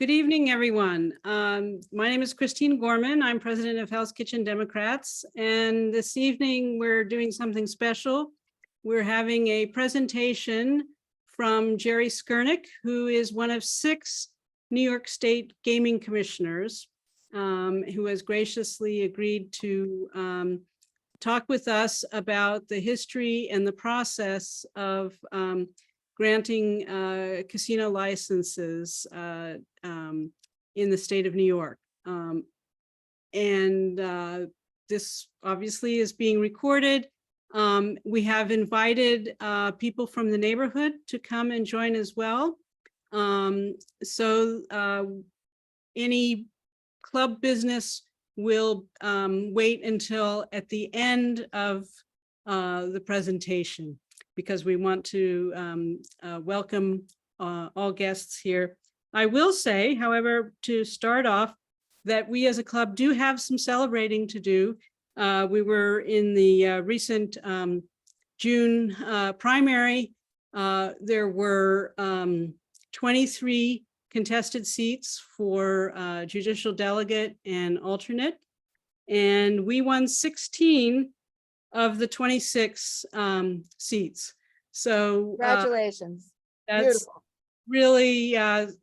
Good evening, everyone. My name is Christine Gorman. I'm president of Hell's Kitchen Democrats. And this evening, we're doing something special. We're having a presentation from Jerry Skurnick, who is one of 6 New York State gaming commissioners, who has graciously agreed to talk with us about the history and the process of granting casino licenses in the state of New York. This obviously is being recorded. We have invited people from the neighborhood to come and join as well. Any club business will wait until at the end of the presentation, because we want to welcome all guests here. I will say, however, to start off, that we as a club do have some celebrating to do. We were in the recent June primary. There were 23 contested seats for judicial delegate and alternate, and we won 16 of the 26 seats. So congratulations. That's beautiful. Really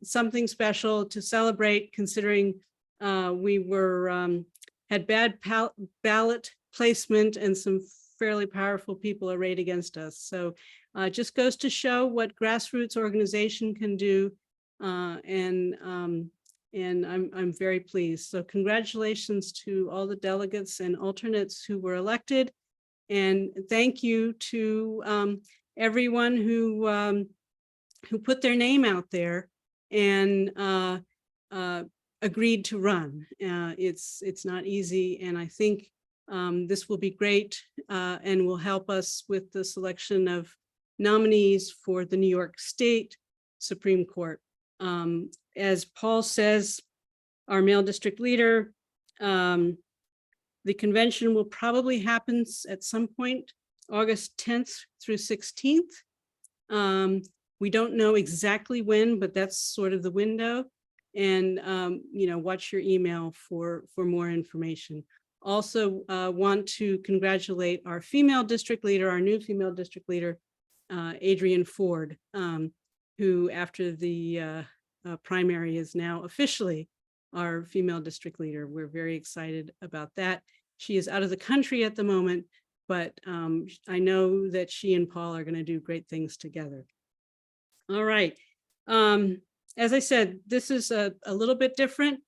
something special to celebrate, considering we were had bad ballot placement and some fairly powerful people arrayed against us. So it just goes to show what grassroots organization can do, and I'm very pleased. So congratulations to all the delegates and alternates who were elected. And thank you to everyone who put their name out there and agreed to run. It's not easy, and I think this will be great and will help us with the selection of nominees for the New York State Supreme Court. As Paul says, our male district leader, the convention will probably happen at some point, August 10th through 16th. We don't know exactly when, but that's sort of the window. And watch your email for more information. Also want to congratulate our female district leader, our new female district leader, Adrienne Ford, who after the primary is now officially our female district leader. We're very excited about that. She is out of the country at the moment, but I know that she and Paul are going to do great things together. All right. As I said, this is a little bit different,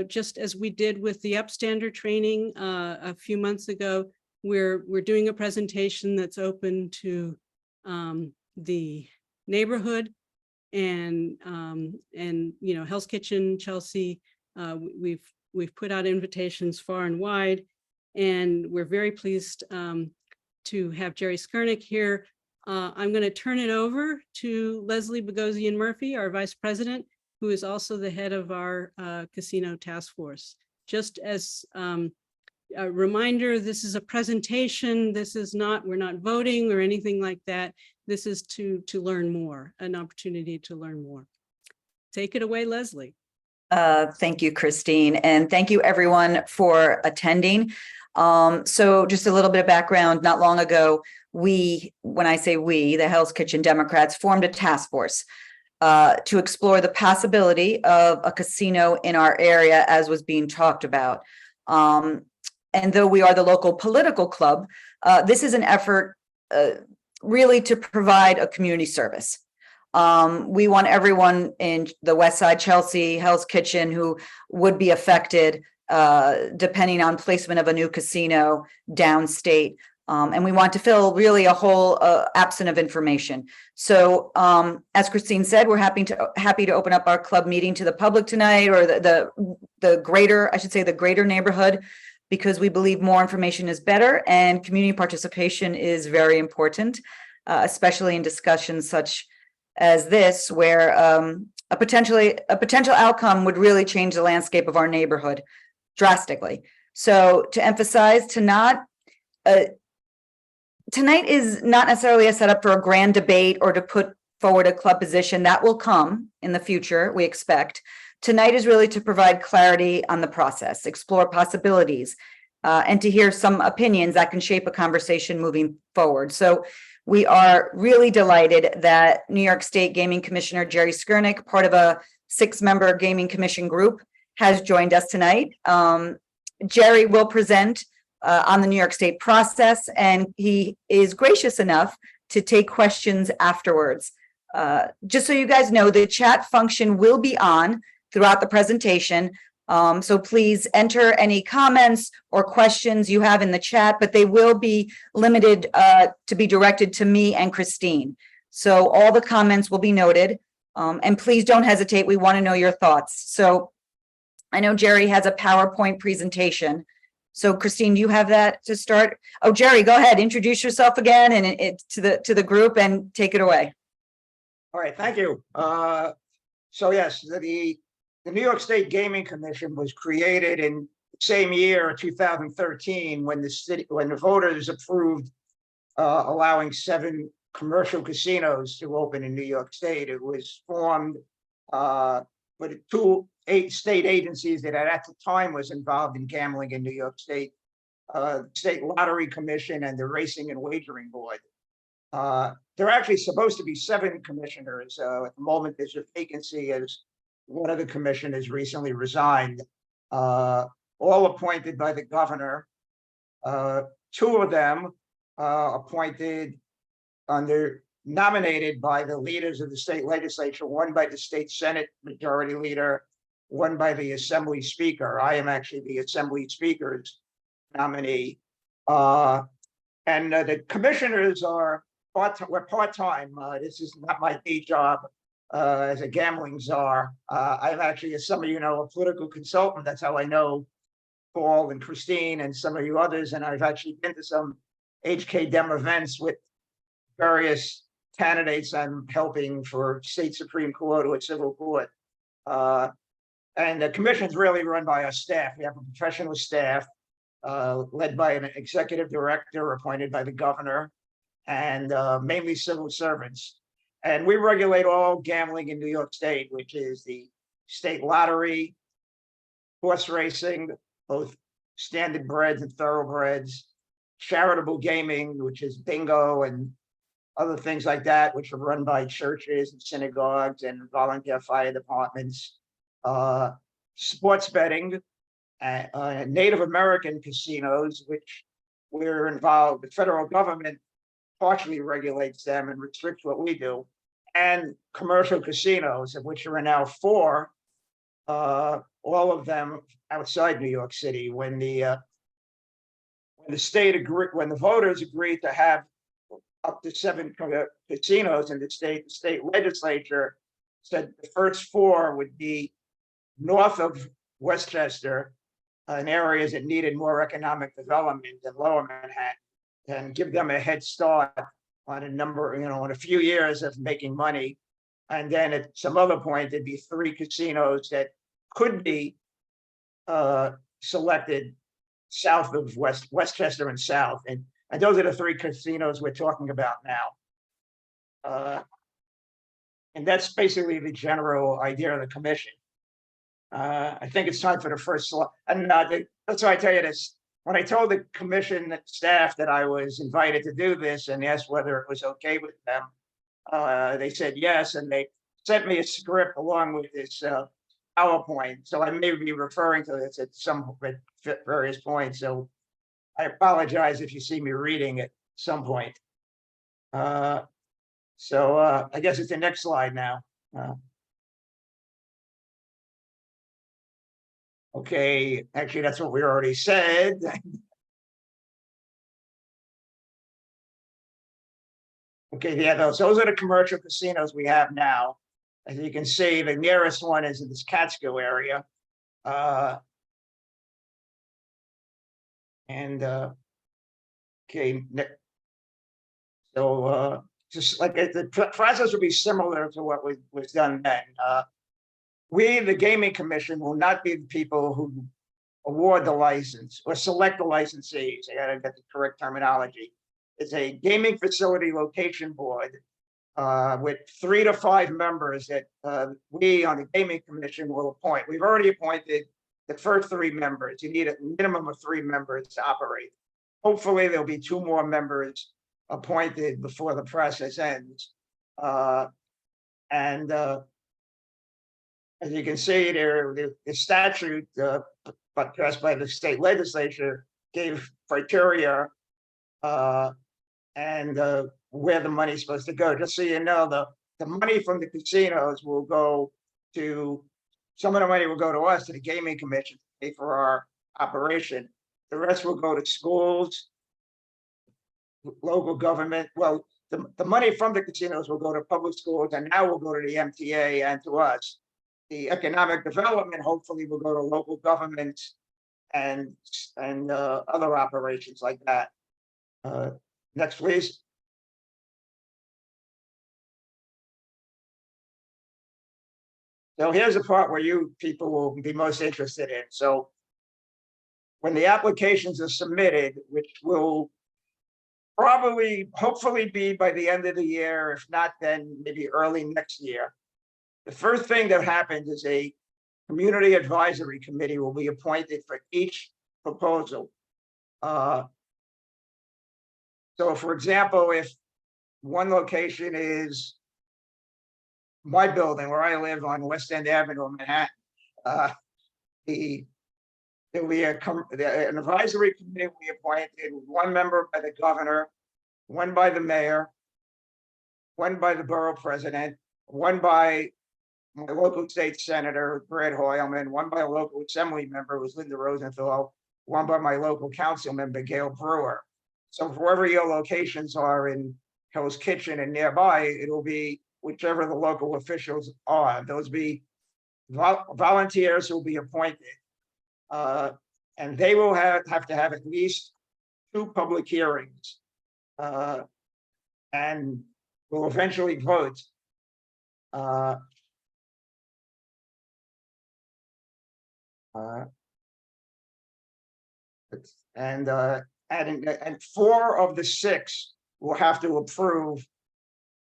just as we did with the upstander training a few months ago. We're doing a presentation that's open to the neighborhood, and Hell's Kitchen, Chelsea. We've put out invitations far and wide, and we're very pleased to have Jerry Skurnick here. I'm going to turn it over to Leslie Bogosian Murphy, our vice president, who is also the head of our casino task force. Just as a reminder, this is a presentation. This is not, we're not voting or anything like that. This is to learn more, an opportunity to learn more. Take it away, Leslie. Thank you, Christine, and thank you everyone for attending. So just a little bit of background. Not long ago, when I say we, the Hell's Kitchen Democrats, formed a task force to explore the possibility of a casino in our area, as was being talked about. And though we are the local political club, this is an effort really to provide a community service. We want everyone in the West Side, Chelsea, Hell's Kitchen, who would be affected depending on placement of a new casino downstate. And we want to fill really a whole absence of information. So as Christine said, we're happy to open up our club meeting to the public tonight, or the greater, I should say, the greater neighborhood, because we believe more information is better and community participation is very important, especially in discussions such as this, where a potential outcome would really change the landscape of our neighborhood drastically. So to emphasize, tonight is not necessarily a setup for a grand debate or to put forward a club position. That will come in the future, we expect. tonight is really to provide clarity on the process, explore possibilities, and to hear some opinions that can shape a conversation moving forward. So we are really delighted that New York State Gaming Commissioner Jerry Skurnick, part of a 6-member gaming commission group, has joined us tonight. Jerry will present on the New York State process, and he is gracious enough to take questions afterwards. Just so you guys know, the chat function will be on throughout the presentation. So please enter any comments or questions you have in the chat, but they will be limited to be directed to me and Christine. So all the comments will be noted, and please don't hesitate. We want to know your thoughts. So I know Jerry has a PowerPoint presentation. So Christine, do you have that to start? Oh, Jerry, go ahead. Introduce yourself again and to the group and take it away. All right, thank you. So yes, the New York State Gaming Commission was created in the same year, 2013, when the voters approved allowing 7 commercial casinos to open in New York State. It was formed with 2 state agencies that at the time was involved in gambling in New York State, State Lottery Commission and the Racing and Wagering Board. There are actually supposed to be 7 commissioners. At the moment, there's a vacancy as one of the commissioners recently resigned, all appointed by the governor. 2 of them appointed nominated by the leaders of the state legislature, one by the state Senate majority leader, one by the Assembly Speaker. I am actually the Assembly Speaker's nominee. And the commissioners are part-time. This is not my day job as a gambling czar. I'm actually, as some of you know, a political consultant. That's how I know Paul and Christine and some of you others. And I've actually been to some HK Dem events with various candidates I'm helping for state Supreme Court or civil court. And the commission's really run by our staff. We have a professional staff led by an executive director appointed by the governor, and mainly civil servants. And we regulate all gambling in New York State, which is the state lottery, horse racing, both standard breds and thoroughbreds, charitable gaming, which is bingo and other things like that, which are run by churches and synagogues and volunteer fire departments, sports betting, Native American casinos, which we're involved, the federal government partially regulates them and restricts what we do, and commercial casinos, of which there are now 4, all of them outside New York City. When the voters agreed to have up to 7 casinos in the state legislature said the first 4 would be north of Westchester, in areas that needed more economic development than Lower Manhattan, and give them a head start on a number, in a few years of making money. And then at some other point, there'd be 3 casinos that could be selected south of Westchester and south. And those are the 3 casinos we're talking about now. And that's basically the general idea of the commission. I think it's time for the first slide. And that's why I tell you this. When I told the commission staff that I was invited to do this and asked whether it was okay with them, they said yes, and they sent me a script along with this PowerPoint. So I may be referring to this at some various points. So I apologize if you see me reading at some point. I guess it's the next slide now. Okay, actually, that's what we already said. Okay, yeah, those are the commercial casinos we have now. As you can see, the nearest one is in this Catskill area. Okay, so just like the process will be similar to what was done then. We, the Gaming Commission, will not be the people who award the license or select the licensees. I gotta get the correct terminology. It's a gaming facility location board with 3 to 5 members that we on the Gaming Commission will appoint. We've already appointed the first 3 members. You need a minimum of 3 members to operate. Hopefully, there'll be 2 more members appointed before the process ends. As you can see there, the statute but passed by the state legislature gave criteria and where the money's supposed to go. Just so you know, the money from the casinos will go to, some of the money will go to us, to the Gaming Commission, to pay for our operation. The rest will go to schools, local government. Well, the money from the casinos will go to public schools, and now will go to the MTA and to us. The economic development hopefully will go to local governments and other operations like that. Next, please. So here's the part where you people will be most interested in. So when the applications are submitted, which will probably, hopefully be by the end of the year, if not, then maybe early next year. The first thing that happens is a community advisory committee will be appointed for each proposal. So for example, if one location is my building where I live on West End Avenue in Manhattan, there will be an advisory committee will be appointed, 1 member by the governor, 1 by the mayor, 1 by the borough president, 1 by my local state senator, Brad Hoylman, 1 by a local assembly member, who's Linda Rosenthal, 1 by my local council member, Gail Brewer. So wherever your locations are in Hell's Kitchen and nearby, it'll be whichever the local officials are. Those be volunteers who will be appointed. And they will have to have at least 2 public hearings. And will eventually vote. And 4 of the 6 will have to approve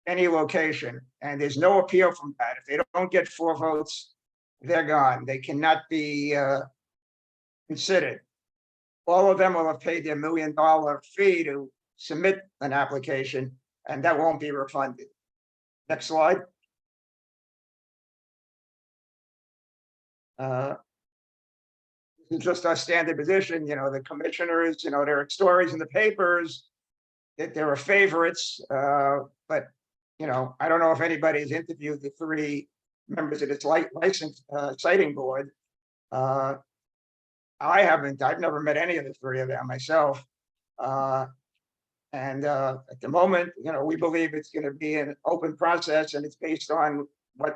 any location, and there's no appeal from that. If they don't get 4 votes, they're gone. They cannot be considered. All of them will have paid their $1 million fee to submit an application, and that won't be refunded. Next slide. This is just our standard position. You know, the commissioners, you know, there are stories in the papers that there are favorites, but you know, I don't know if anybody's interviewed the 3 members of this license citing board. I haven't. I've never met any of the 3 of them myself. And at the moment, you know, we believe it's going to be an open process, and it's based on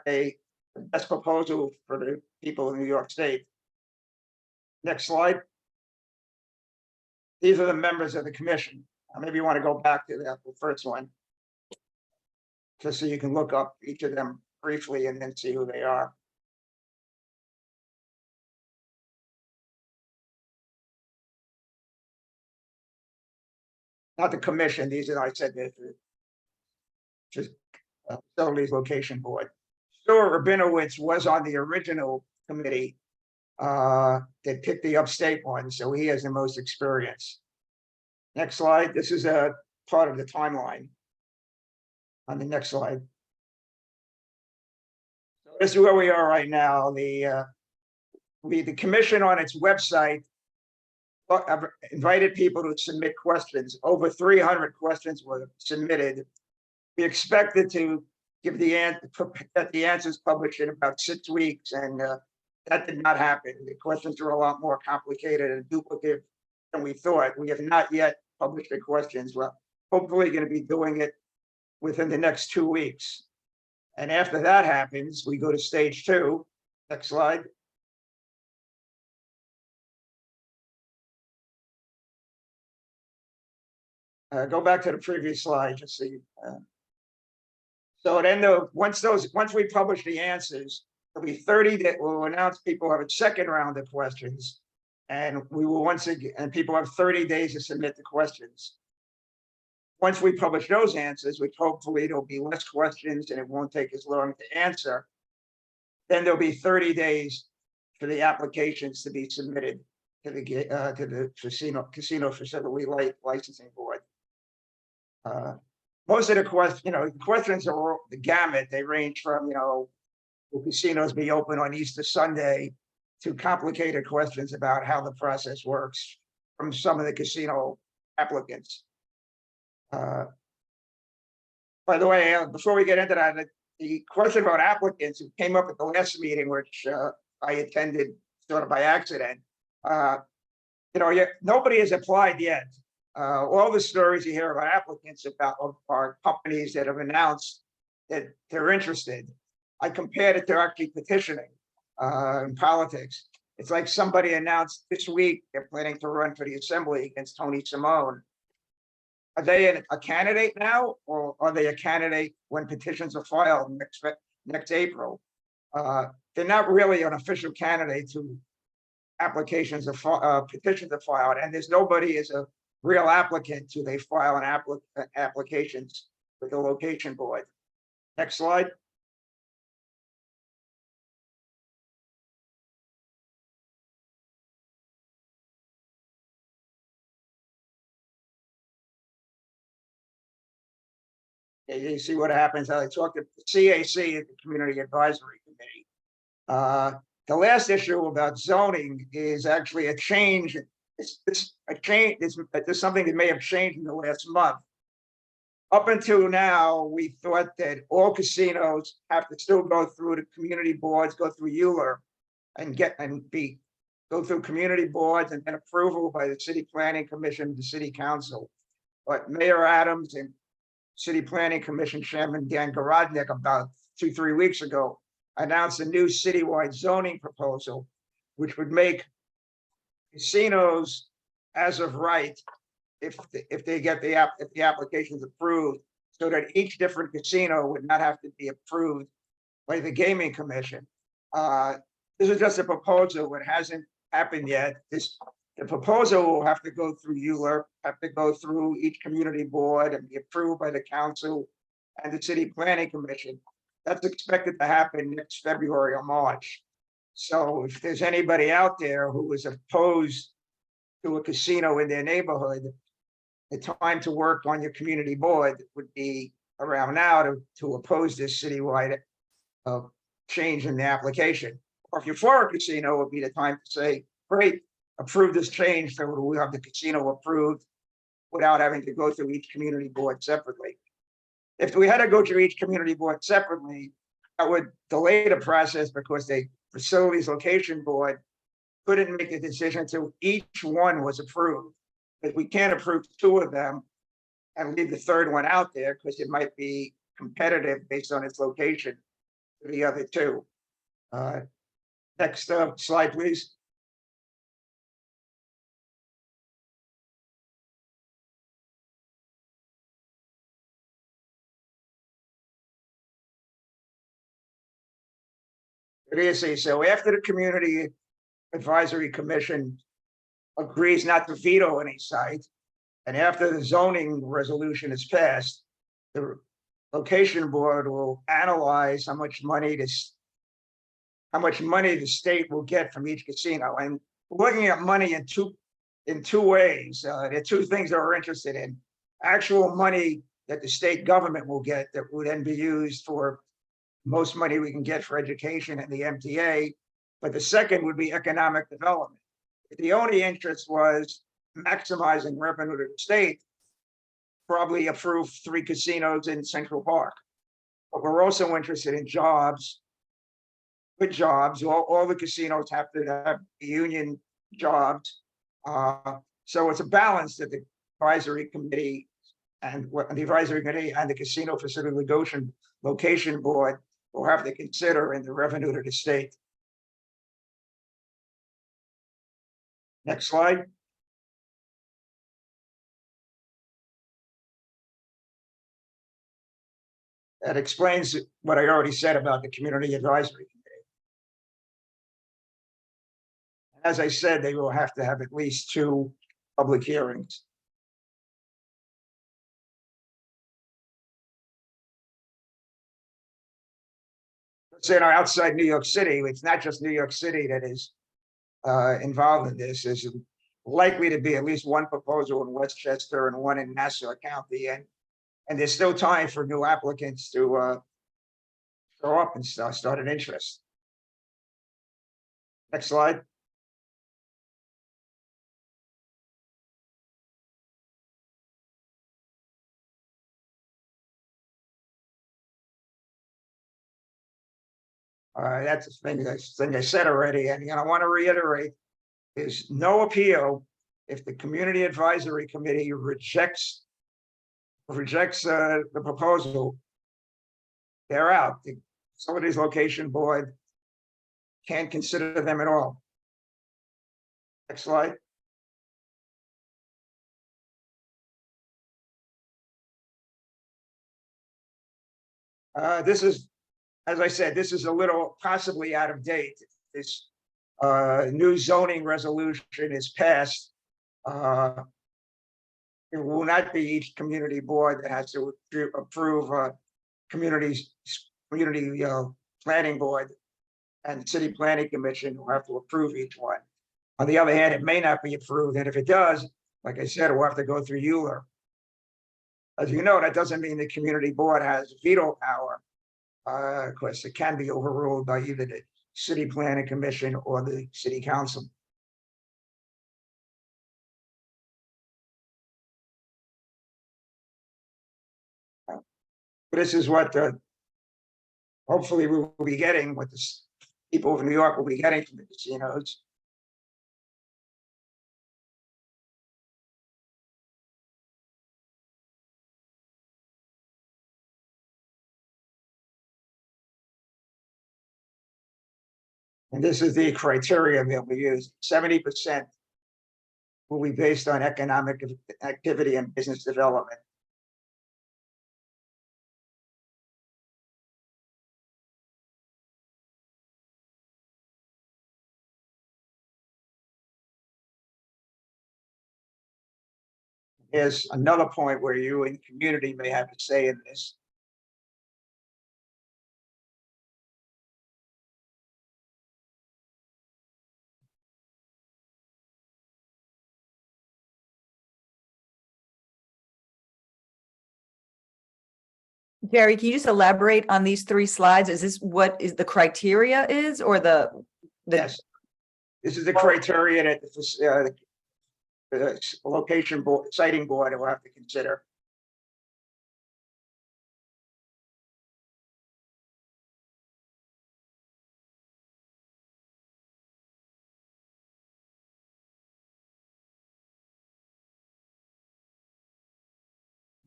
the best proposal for the people in New York State. Next slide. These are the members of the commission. Maybe you want to go back to that first one, just so you can look up each of them briefly and then see who they are. Not the commission, these are, I said, just facilities location board. Stuart Rabinowitz was on the original committee that picked the upstate one, so he has the most experience. Next slide. This is a part of the timeline. On the next slide. So this is where we are right now. The commission on its website invited people to submit questions. Over 300 questions were submitted. We expected to get the answers published in about 6 weeks, and that did not happen. The questions are a lot more complicated and duplicative than we thought. We have not yet published the questions. We're hopefully going to be doing it within the next 2 weeks. And after that happens, we go to stage 2. Next slide. Go back to the previous slide, just so you. So then once we publish the answers, there'll be 30 that will announce people have a second round of questions. And we will once again, and people have 30 days to submit the questions. once we publish those answers, which hopefully there'll be less questions and it won't take as long to answer, then there'll be 30 days for the applications to be submitted to the casino facility licensing board. Most of the questions are the gamut. They range from, will casinos be open on Easter Sunday, to complicated questions about how the process works from some of the casino applicants. By the way, before we get into that, the question about applicants, it came up at the last meeting, which I attended sort of by accident. Nobody has applied yet. All the stories you hear about applicants are companies that have announced that they're interested. I compared it to actually petitioning in politics. It's like somebody announced this week they're planning to run for the assembly against Tony Simone. Are they a candidate now, or are they a candidate when petitions are filed next April? They're not really an official candidate to applications of petitions are filed, and there's nobody as a real applicant to they file an applications with the location board. Next slide. You see what happens. I talked to the CAC at the Community Advisory Committee. The last issue about zoning is actually a change. It's a change. It's something that may have changed in the last month. Up until now, we thought that all casinos have to still go through the community boards, go through Euler, and go through community boards and then approval by the City Planning Commission, the City Council. But Mayor Adams and City Planning Commission Chairman Dan Garodnick about 2-3 weeks ago announced a new citywide zoning proposal, which would make casinos as of right, if they get the applications approved, so that each different casino would not have to be approved by the Gaming Commission. This is just a proposal. It hasn't happened yet. The proposal will have to go through Euler, have to go through each community board and be approved by the council and the City Planning Commission. That's expected to happen next February or March. So if there's anybody out there who is opposed to a casino in their neighborhood, the time to work on your community board would be around now to oppose this citywide change in the application. Or if you're for a casino, it would be the time to say, great, approve this change so we have the casino approved without having to go through each community board separately. If we had to go through each community board separately, that would delay the process because the facilities location board couldn't make a decision until each one was approved. But we can't approve 2 of them and leave the third one out there because it might be competitive based on its location to the other 2. Next slide, please. It is. So after the Community Advisory Commission agrees not to veto any site, and after the zoning resolution is passed, the location board will analyze how much money the state will get from each casino. And looking at money in two ways. There are 2 things that we're interested in: actual money that the state government will get that would then be used for most money we can get for education and the MTA, but the second would be economic development. If the only interest was maximizing revenue to the state, probably approve 3 casinos in Central Park. But we're also interested in jobs, good jobs. All the casinos have to have union jobs. So it's a balance that the advisory committee and the casino facility location board will have to consider in the revenue to the state. Next slide. That explains what I already said about the Community Advisory Committee. As I said, they will have to have at least 2 public hearings. say, outside New York City, it's not just New York City that is involved in this. There's likely to be at least one proposal in Westchester and one in Nassau County, and there's still time for new applicants to show up and start an interest. Next slide. That's the thing I said already, and I want to reiterate: there's no appeal if the Community Advisory Committee rejects the proposal. They're out. The Facilities Location Board can't consider them at all. Next slide. This is, as I said, this is a little possibly out of date. This new zoning resolution is passed. It will not be each community board that has to approve community planning board and city planning commission will have to approve each one. On the other hand, it may not be approved, and if it does, like I said, we'll have to go through Euler. As you know, that doesn't mean the community board has veto power. Of course, it can be overruled by either the city planning commission or the city council. This is what hopefully we will be getting, what the people of New York will be getting from the casinos. And this is the criteria that we use. 70% will be based on economic activity and business development. Here's another point where you in the community may have to say in this. Jerry, can you just elaborate on these 3 slides? Is this what is the criteria is, or the Yes, this is the criteria that the location board, siting board will have to consider.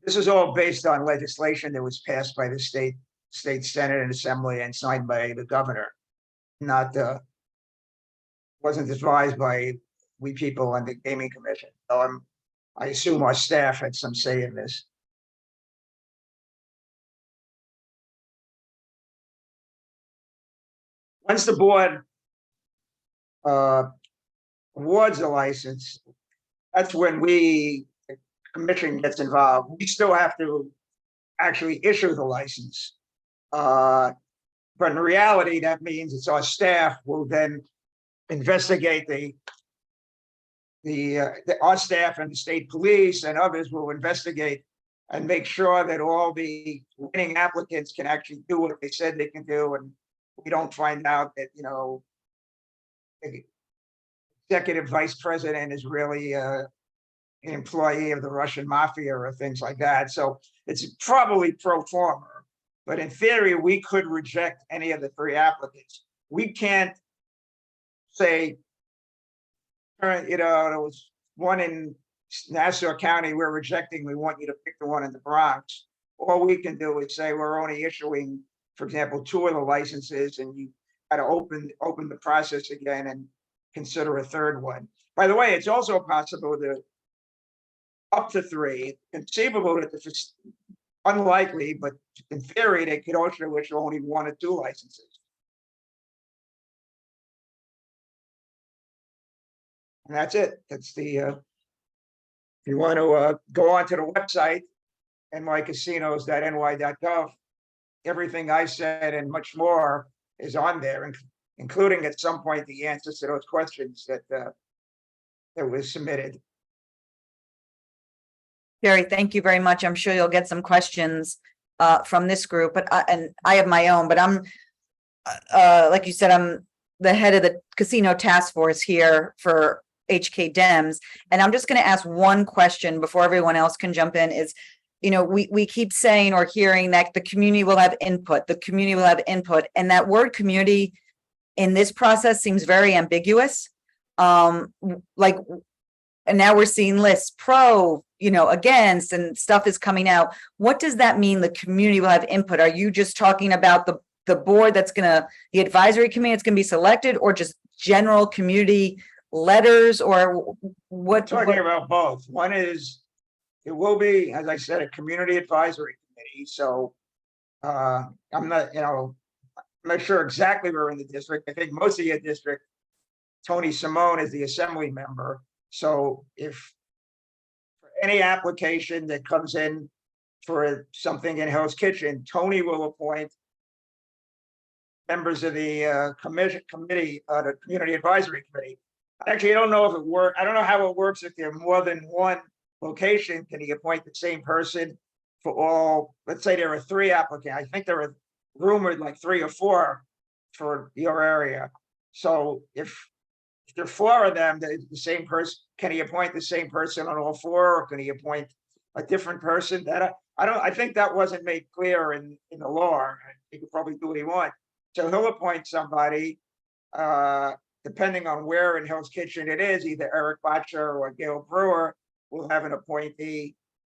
This is all based on legislation that was passed by the state Senate and Assembly and signed by the governor, not wasn't advised by we people on the Gaming Commission. So I assume our staff had some say in this. Once the board awards a license, that's when the commission gets involved. We still have to actually issue the license. But in reality, that means it's our staff will then investigate our staff and the state police and others will investigate and make sure that all the winning applicants can actually do what they said they can do, and we don't find out that the executive vice president is really an employee of the Russian mafia or things like that. So it's probably pro forma, but in theory, we could reject any of the 3 applicants. We can't say, there was one in Nassau County we're rejecting, we want you to pick the one in the Bronx. All we can do is say we're only issuing, for example, 2 of the licenses, and you got to open the process again and consider a 3rd one. By the way, it's also possible that up to 3, conceivable that this is unlikely, but in theory, they could also issue only 1 or 2 licenses. And that's it. That's the, if you want to go onto the website, nycasinos.ny.gov, everything I said and much more is on there, including at some point the answers to those questions that was submitted. Jerry, thank you very much. I'm sure you'll get some questions from this group, but and I have my own, but I'm like you said, I'm the head of the casino task force here for HK Dems. And I'm just going to ask one question before everyone else can jump in is, you know, we keep saying or hearing that the community will have input, the community will have input. And that word community in this process seems very ambiguous. Like, and now we're seeing lists pro, you know, against, and stuff is coming out. What does that mean? The community will have input? Are you just talking about the board that's gonna, the advisory committee that's gonna be selected, or just general community letters, or what? Talking about both. One is, it will be, as I said, a community advisory committee. So I'm not, you know, I'm not sure exactly where in the district. I think most of your district, Tony Simone is the assembly member. So if for any application that comes in for something in Hell's Kitchen, Tony will appoint members of the committee, the community advisory committee. Actually, I don't know if it works. I don't know how it works if there are more than one location. Can he appoint the same person for all? Let's say there are 3 applicants. I think there are rumored like 3 or 4 for your area. So if there are 4 of them, the same person, can he appoint the same person on all 4, or can he appoint a different person? That I think that wasn't made clear in the law. He could probably do what he wants. So he'll appoint somebody, depending on where in Hell's Kitchen it is, either Eric Botcher or Gail Brewer will have an appointee.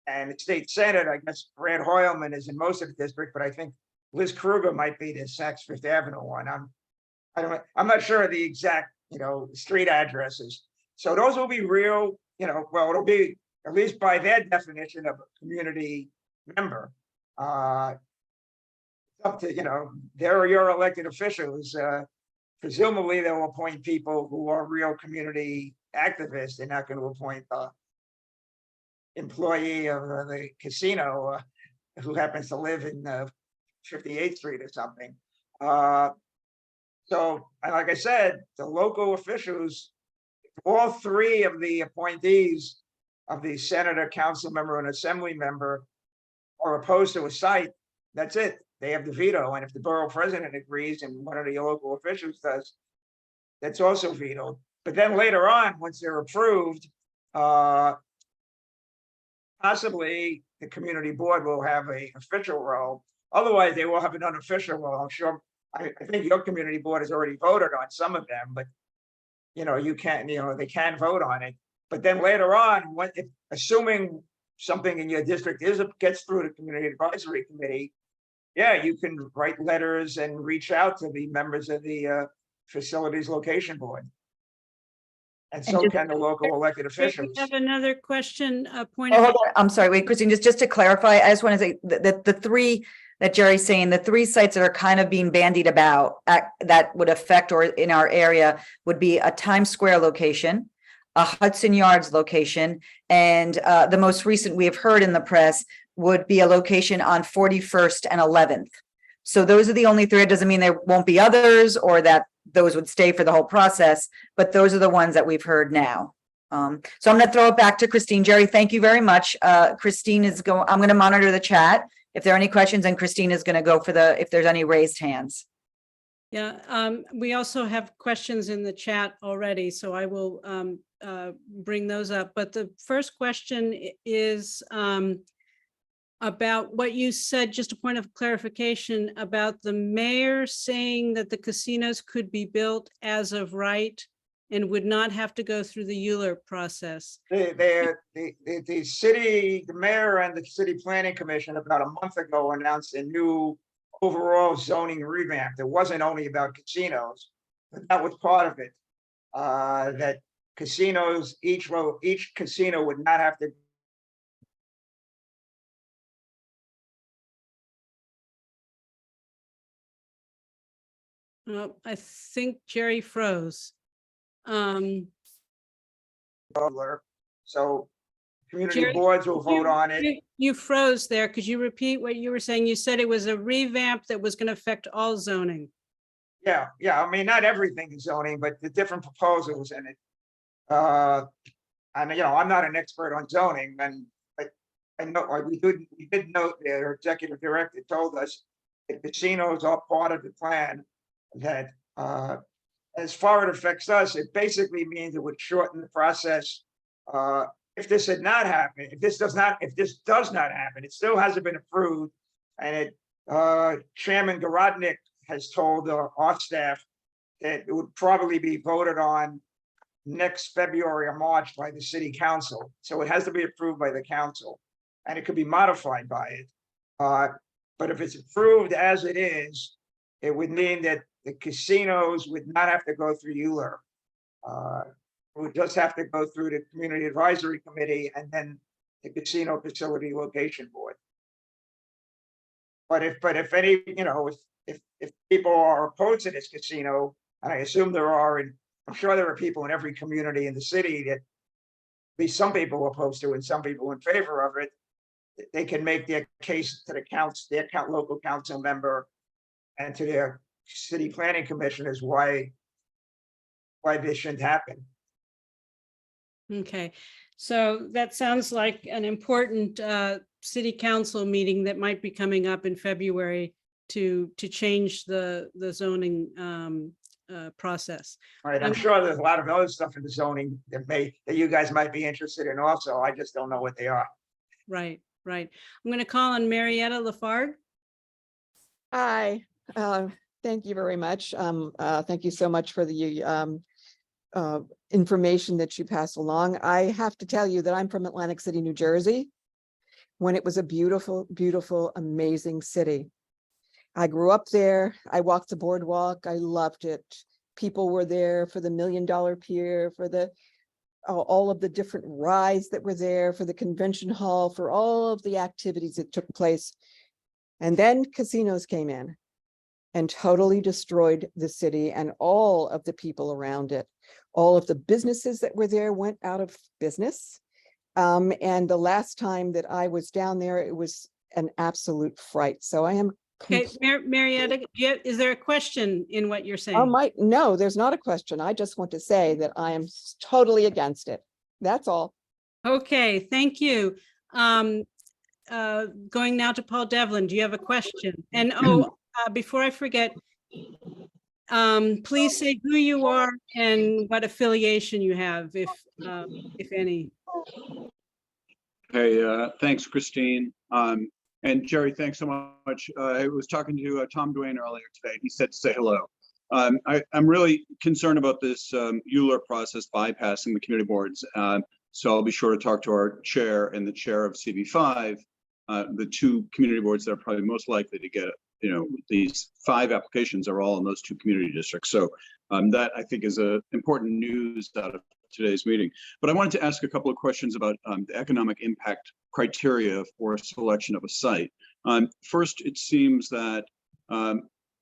And the state senate, I guess Brad Hoyleman is in most of the district, but I think Liz Kruger might be the Saks Fifth Avenue one. I'm not sure of the exact, you know, street addresses. So those will be real, you know, well, it'll be at least by their definition of a community member. Up to, you know, they're your elected officials. Presumably they'll appoint people who are real community activists. They're not going to appoint a employee of the casino who happens to live in 58th Street or something. So, and like I said, the local officials, all 3 of the appointees of the senator, council member, and assembly member are opposed to a site, that's it. They have the veto. And if the borough president agrees and one of the local officials does, that's also vetoed. But then later on, once they're approved, possibly the community board will have an official role. Otherwise, they will have an unofficial role. I'm sure. I think your community board has already voted on some of them, but you know, you can't, you know, they can vote on it. But then later on, assuming something in your district gets through the community advisory committee, yeah, you can write letters and reach out to the members of the facilities location board. And so can the local elected We officials. have another question, point Oh, of. hold on. I'm sorry, wait, Christine, just to clarify, I just want to say that the 3 that Jerry's saying, the 3 sites that are kind of being bandied about that would affect or in our area would be a Times Square location, a Hudson Yards location, and the most recent we have heard in the press would be a location on 41st and 11th. So those are the only 3. It doesn't mean there won't be others or that those would stay for the whole process, but those are the ones that we've heard now. So I'm going to throw it back to Christine. Jerry, thank you very much. Christine is going, I'm going to monitor the chat if there are any questions, and Christine is going to go for if there's any raised hands. Yeah, we also have questions in the chat already, so I will bring those up. But the first question is about what you said, just a point of clarification about the mayor saying that the casinos could be built as of right and would not have to go through the Euler process. The city, the mayor and the city planning commission about a month ago announced a new overall zoning revamp. It wasn't only about casinos, but that was part of it. That casinos, each casino would not have to. I think Jerry froze. So community Jerry, boards will vote on it. You froze there. Could you repeat what you were saying? You said it was a revamp that was going to affect all zoning. Yeah, I mean, not everything is zoning, but the different proposals in it. And I'm not an expert on zoning, but I know, we did note that our executive director told us that casinos are part of the plan, that, as far as it affects us, it basically means it would shorten the process. If this had not happened, if this does not happen, it still hasn't been approved. And Chairman Garodnick has told our staff that it would probably be voted on next February or March by the city council. So it has to be approved by the council, and it could be modified by it. But if it's approved as it is, it would mean that the casinos would not have to go through Euler. It would just have to go through the Community Advisory Committee and then the Casino Facility Location Board. But if any, if people are opposed to this casino, and I assume there are, and I'm sure there are people in every community in the city that at least some people are opposed to and some people in favor of it, they can make their case to their local council member and to their city planning commissioners why this shouldn't happen. Okay, so that sounds like an important city council meeting that might be coming up in February to change the zoning process. Right, I'm sure there's a lot of other stuff in the zoning that you guys might be interested in also. I just don't know what they are. Right. I'm going to call on Marietta Lafargue. Hi, thank you very much. Thank you so much for the information that you pass along. I have to tell you that I'm from Atlantic City, New Jersey, when it was a beautiful, beautiful, amazing city. I grew up there. I walked the boardwalk. I loved it. People were there for the $1 Million Pier, for all of the different rides that were there, for the convention hall, for all of the activities that took place. And then casinos came in and totally destroyed the city and all of the people around it. All of the businesses that were there went out of business. And the last time that I was down there, it was an absolute fright. So I am. Okay, Marietta, is there a question in what you're saying? Oh, no, there's not a question. I just want to say that I am totally against it. That's all. Okay, thank you. Going now to Paul Devlin, do you have a question? And before I forget, please say who you are and what affiliation you have, if any. Hey, thanks, Christine. And Jerry, thanks so much. I was talking to Tom Duane earlier today. He said to say hello. I'm really concerned about this Euler process bypassing the community boards. So I'll be sure to talk to our chair and the chair of CB5, the two community boards that are probably most likely to get, these 5 applications are all in those 2 community districts. So that I think is important news out of today's meeting. But I wanted to ask a couple of questions about the economic impact criteria for selection of a site. First, it seems that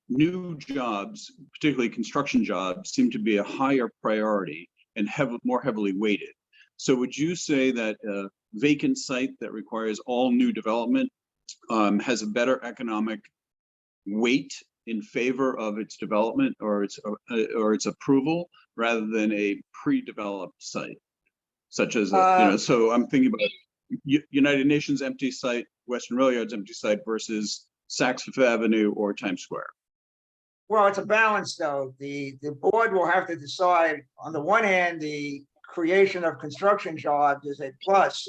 new jobs, particularly construction jobs, seem to be a higher priority and more heavily weighted. So would you say that a vacant site that requires all new development has a better economic weight in favor of its development or its approval rather than a pre-developed site, such as so I'm thinking about United Nations empty site, Western Rail Yard's empty site versus Saks Fifth Avenue or Times Square. Well, it's a balance, though. The board will have to decide. On the one hand, the creation of construction jobs is a plus.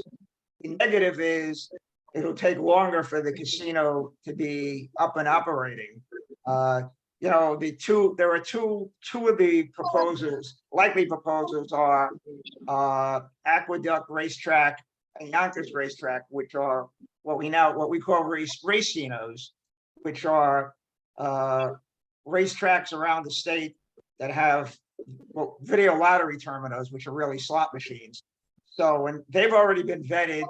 The negative is it'll take longer for the casino to be up and operating. There are two of the proposals, likely proposals are Aqueduct Racetrack and Yonkers Racetrack, which are what we call racinos, which are racetracks around the state that have video lottery terminals, which are really slot machines. So, and they've already been vetted.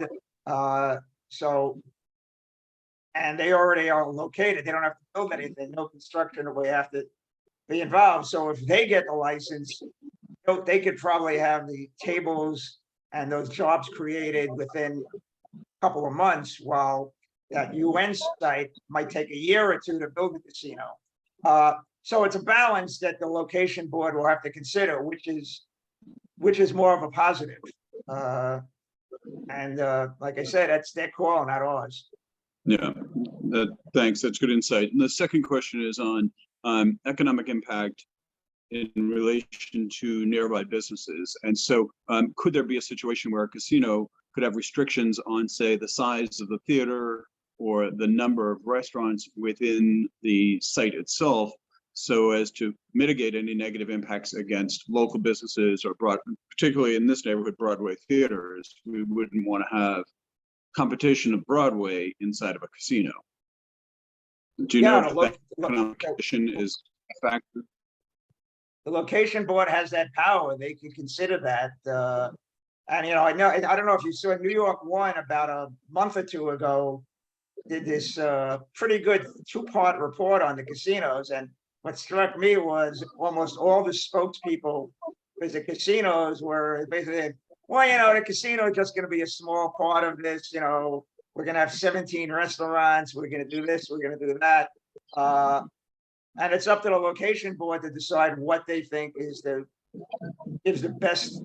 And they already are located. They don't have to build anything. No construction will have to be involved. So if they get the license, they could probably have the tables and those jobs created within a couple of months, while that UN site might take a year or 2 to build the casino. So it's a balance that the location board will have to consider, which is more of a positive. And like I said, that's their call, not ours. Yeah, thanks. That's good insight. And the second question is on economic impact in relation to nearby businesses. And so could there be a situation where a casino could have restrictions on, say, the size of the theater or the number of restaurants within the site itself, so as to mitigate any negative impacts against local businesses or particularly in this neighborhood, Broadway theaters? We wouldn't want to have competition of Broadway inside of a casino. Do you know if that economic condition is a factor? The location board has that power. They can consider that. And I don't know if you saw New York One about a month or two ago did this pretty good 2-part report on the casinos. And what struck me was almost all the spokespeople for the casinos were basically, well, the casino is just going to be a small part of this. We're going to have 17 restaurants. We're going to do this. We're going to do that. And it's up to the location board to decide what they think is the best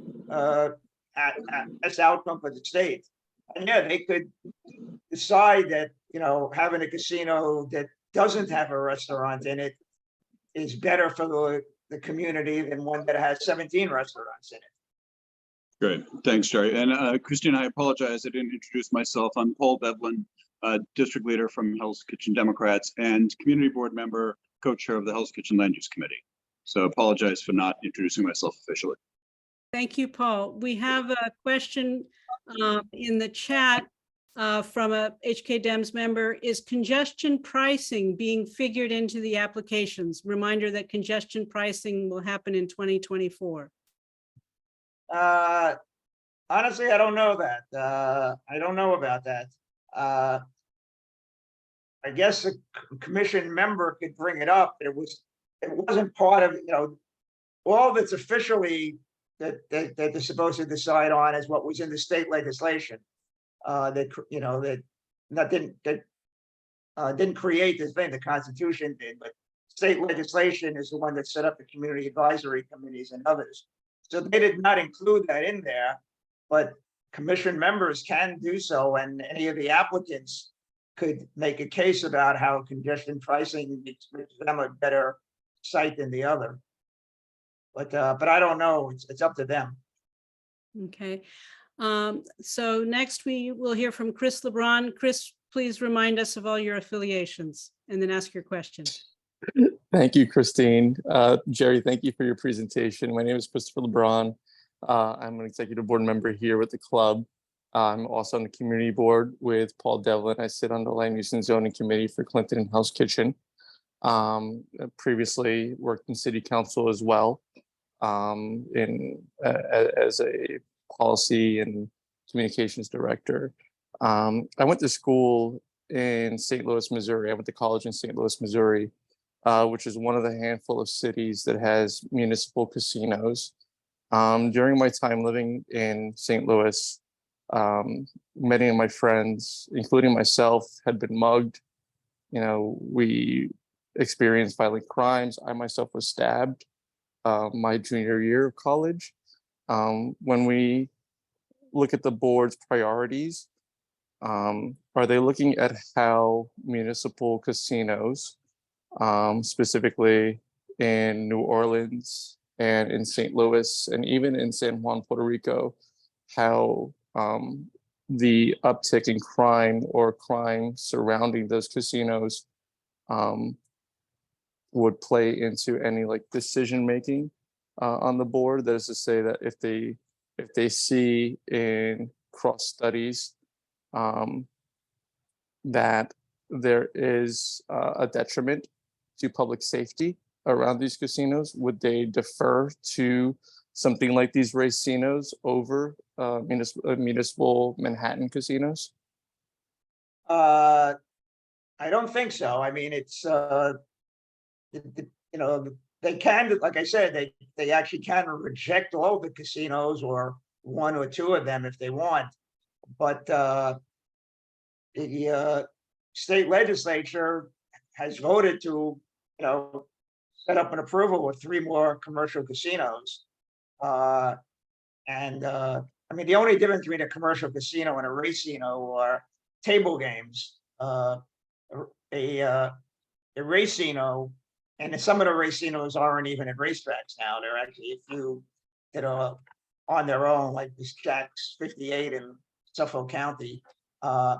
best outcome for the state. And yeah, they could decide that having a casino that doesn't have a restaurant in it is better for the community than one that has 17 restaurants in it. Great, thanks, Jerry. And Christine, I apologize, I didn't introduce myself. I'm Paul Devlin, district leader from Hell's Kitchen Democrats and community board member, co-chair of the Hell's Kitchen Land Use Committee. So apologize for not introducing myself officially. Thank you, Paul. We have a question in the chat from a HK Dems member. Is congestion pricing being figured into the applications? Reminder that congestion pricing will happen in 2024. Honestly, I don't know that. I don't know about that. I guess a commission member could bring it up. It wasn't part of, all that's officially that they're supposed to decide on is what was in the state legislation. That didn't create this thing. The Constitution did, but state legislation is the one that set up the community advisory committees and others. So they did not include that in there, but commission members can do so, and any of the applicants could make a case about how congestion pricing makes them a better site than the other. But I don't know. It's up to them. Okay. So next we will hear from Chris LeBron. Chris, please remind us of all your affiliations and then ask your question. Thank you, Christine. Jerry, thank you for your presentation. My name is Christopher LeBron. I'm an executive board member here with the club. I'm also on the community board with Paul Devlin. I sit on the Land Use and Zoning Committee for Clinton and Hell's Kitchen. Previously worked in city council as well, as a policy and communications director. I went to school in St. Louis, Missouri. I went to college in St. Louis, Missouri, which is one of the handful of cities that has municipal casinos. During my time living in St. Louis, many of my friends, including myself, had been mugged. We experienced violent crimes. I myself was stabbed my junior year of college. When we look at the board's priorities, are they looking at how municipal casinos, specifically in New Orleans and in St. Louis and even in San Juan, Puerto Rico, how the uptick in crime or crime surrounding those casinos would play into any decision making on the board? That is to say that if they see in cross studies that there is a detriment to public safety around these casinos, would they defer to something like these racinos over municipal Manhattan casinos? I don't think so. I mean, it's they can, like I said, they actually can reject all the casinos or one or two of them if they want, but the state legislature has voted to set up an approval with 3 more commercial casinos. I mean, the only difference between a commercial casino and a racino are table games. A racino, and some of the racinos aren't even at racetracks now. They're actually a few that are on their own, like this Jack's 58 in Suffolk County. I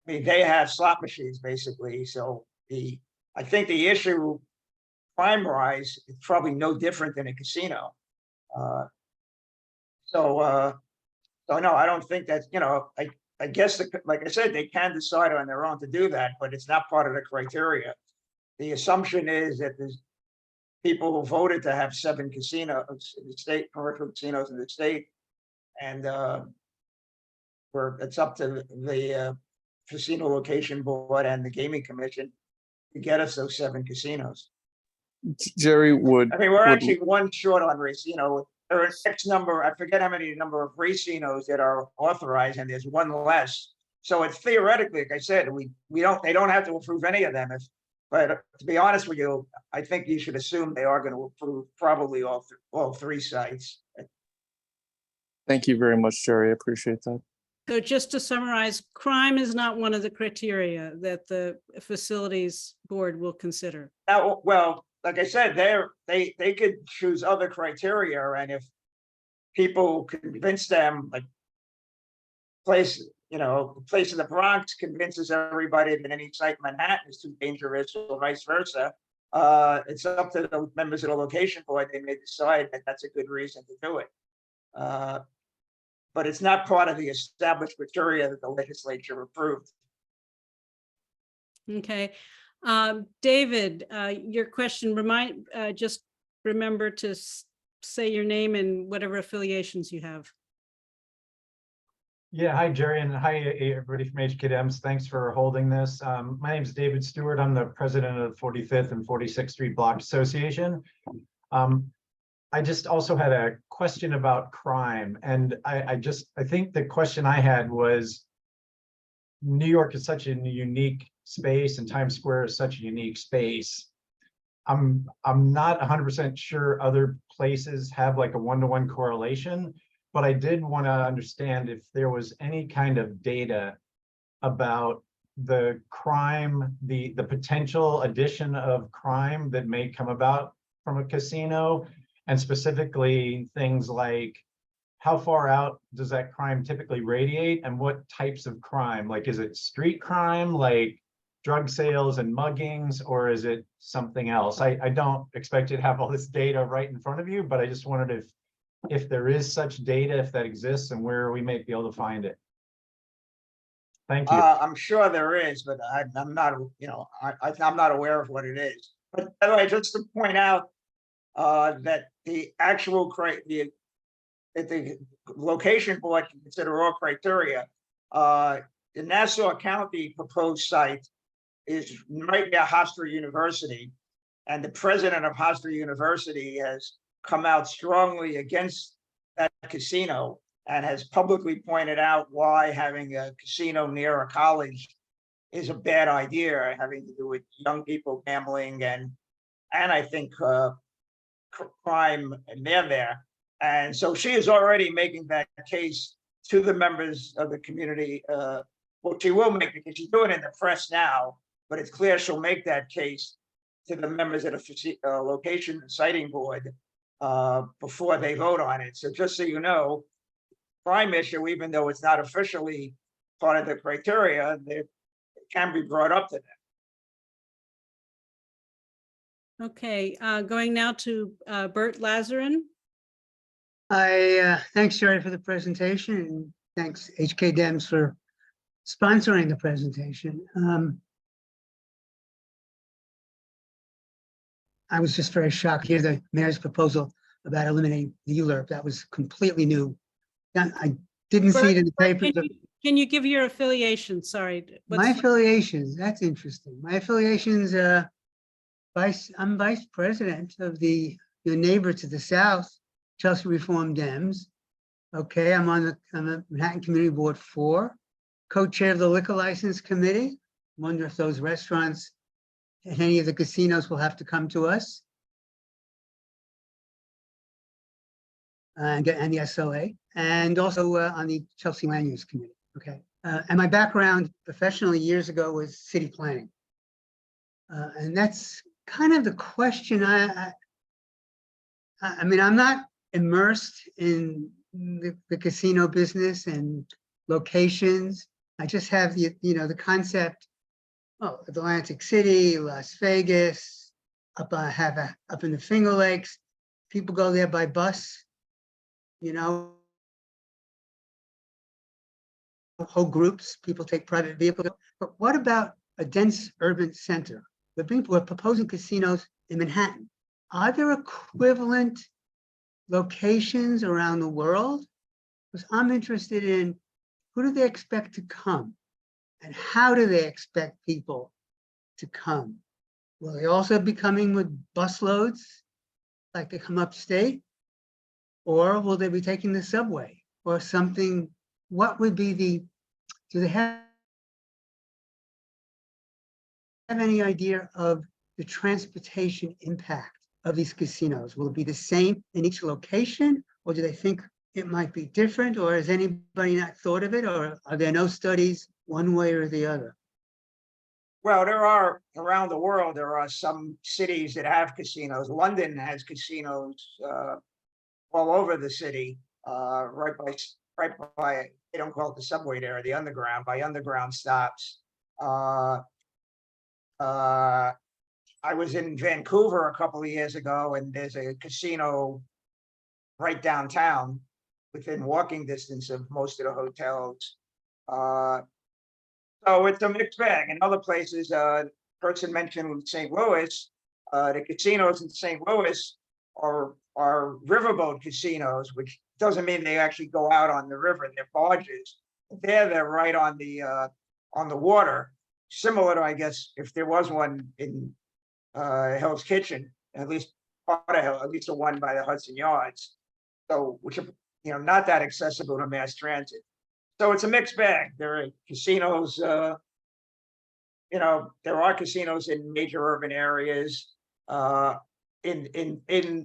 mean, they have slot machines basically. So I think the issue crime-wise is probably no different than a casino. So no, I don't think that, I guess, like I said, they can decide on their own to do that, but it's not part of the criteria. The assumption is that there's people who voted to have 7 casinos in the state, commercial casinos in the state. And it's up to the casino location board and the gaming commission to get us those 7 casinos. Jerry, would I mean, we're would- actually one short on racino. There are X number, I forget how many number of racinos that are authorized, and there's one less. So it's theoretically, like I said, they don't have to approve any of them. But to be honest with you, I think you should assume they are going to approve probably all 3 sites. Thank you very much, Jerry. I appreciate that. So just to summarize, crime is not one of the criteria that the facilities board will consider. Now, well, like I said, they could choose other criteria, and if people convince them, like place in the Bronx convinces everybody that any site in Manhattan is too dangerous, or vice versa, it's up to the members of the location board. They may decide that that's a good reason to do it. But it's not part of the established criteria that the legislature approved. Okay. David, your question, just remember to say your name and whatever affiliations you have. Yeah, hi, Jerry, and hi, everybody from HK Dems. Thanks for holding this. My name is David Stewart. I'm the president of the 45th and 46th Street Block Association. I just also had a question about crime, and I think the question I had was, New York is such a unique space, and Times Square is such a unique space. I'm not 100% sure other places have like a one-to-one correlation, but I did want to understand if there was any kind of data about the crime, the potential addition of crime that may come about from a casino, and specifically things like how far out does that crime typically radiate, and what types of crime? Like, is it street crime, like drug sales and muggings, or is it something else? I don't expect you to have all this data right in front of you, but I just wondered if there is such data, if that exists, and where we may be able to find it. Thank you. I'm sure there is, but I'm not, I'm not aware of what it is. But by the way, just to point out that the actual that the location board can consider all criteria. The Nassau County proposed site is right near Hofstra University, and the president of Hofstra University has come out strongly against that casino and has publicly pointed out why having a casino near a college is a bad idea, having to do with young people gambling and I think crime near there. And so she is already making that case to the members of the community. Well, she will make it, because she's doing it in the press now, but it's clear she'll make that case to the members of the location and siting board before they vote on it. So just so you know, crime issue, even though it's not officially part of the criteria, it can be brought up to them. Okay, going now to Bert Lazarin. Thanks, Jerry, for the presentation, and thanks HK Dems for sponsoring the presentation. I was just very shocked to hear the mayor's proposal about eliminating the ULURP. That was completely new. I didn't see it in the papers. Can you give your affiliation? Sorry. My affiliations, that's interesting. My affiliations, I'm vice president of your neighbor to the south, Chelsea Reform Dems. Okay, I'm on the Manhattan Community Board 4, co-chair of the Liquor License Committee. Wonder if those restaurants and any of the casinos will have to come to us. And the SOA, and also on the Chelsea Land Use Committee, okay? And my background professionally years ago was city planning. And that's kind of the question I mean, I'm not immersed in the casino business and locations. I just have the, you know, the concept, oh, Atlantic City, Las Vegas, up in the Finger Lakes. People go there by bus, you know. Whole groups, people take private vehicles. But what about a dense urban center? We're proposing casinos in Manhattan. Are there equivalent locations around the world? Because I'm interested in who do they expect to come? And how do they expect people to come? Will they also be coming with busloads like they come upstate? Or will they be taking the subway or something? What would be do they have any idea of the transportation impact of these casinos? Will it be the same in each location, or do they think it might be different, or has anybody not thought of it, or are there no studies one way or the other? Well, there are, around the world, there are some cities that have casinos. London has casinos all over the city, right by, they don't call it the subway there, the underground, by underground stops. I was in Vancouver a couple of years ago, and there's a casino right downtown within walking distance of most of the hotels. So it's a mixed bag. In other places, person mentioned St. Louis, the casinos in St. Louis are riverboat casinos, which doesn't mean they actually go out on the river. They're barges. They're right on the water. Similar to, I guess, if there was one in Hell's Kitchen, at least part of Hell, at least the one by the Hudson Yards. So, which are, you know, not that accessible to mass transit. So it's a mixed bag. There are casinos, you know, there are casinos in major urban areas, in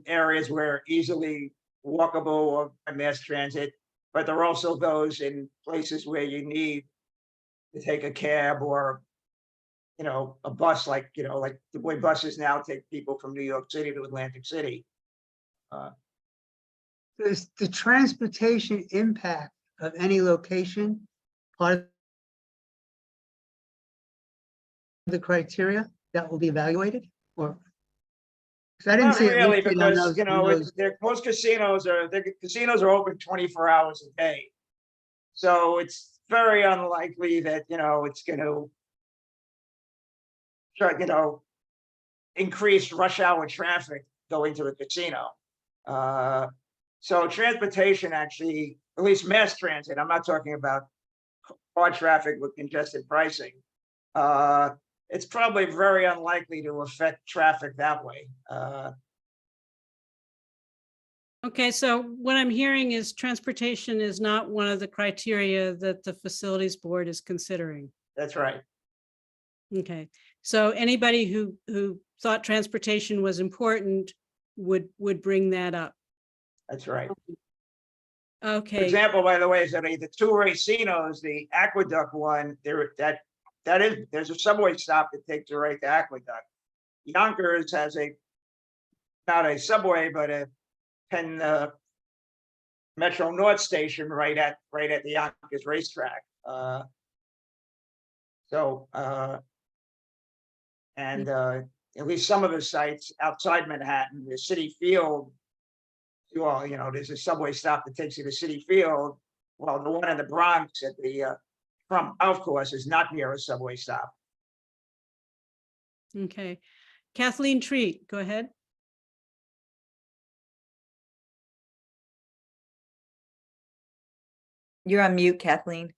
areas where easily walkable or by mass transit, but there are also those in places where you need to take a cab or, you know, a bus, like, you know, like the way buses now take people from New York City to Atlantic City. Is the transportation impact of any location part of the criteria that will be evaluated, or? Because I didn't Not see it really, listed on because, you know, those. most casinos are open 24 hours a day. So it's very unlikely that, you know, it's going to, you know, increase rush hour traffic going to a casino. So transportation actually, at least mass transit, I'm not talking about car traffic with congested pricing. It's probably very unlikely to affect traffic that way. Okay, so what I'm hearing is transportation is not one of the criteria that the facilities board is considering. That's right. Okay, so anybody who thought transportation was important would bring that up. That's right. For Okay, example, by the way, is that the two racinos, the Aqueduct one, there's a subway stop that takes you right to Aqueduct. Yonkers has not a subway, but a Penn Metro North station right at the Yonkers racetrack. And at least some of the sites outside Manhattan, the City Field, you know, there's a subway stop that takes you to City Field. Well, the one in the Bronx at the Trump Golf Course is not near a subway stop. okay. Kathleen Treat, go ahead. You're on mute, Kathleen.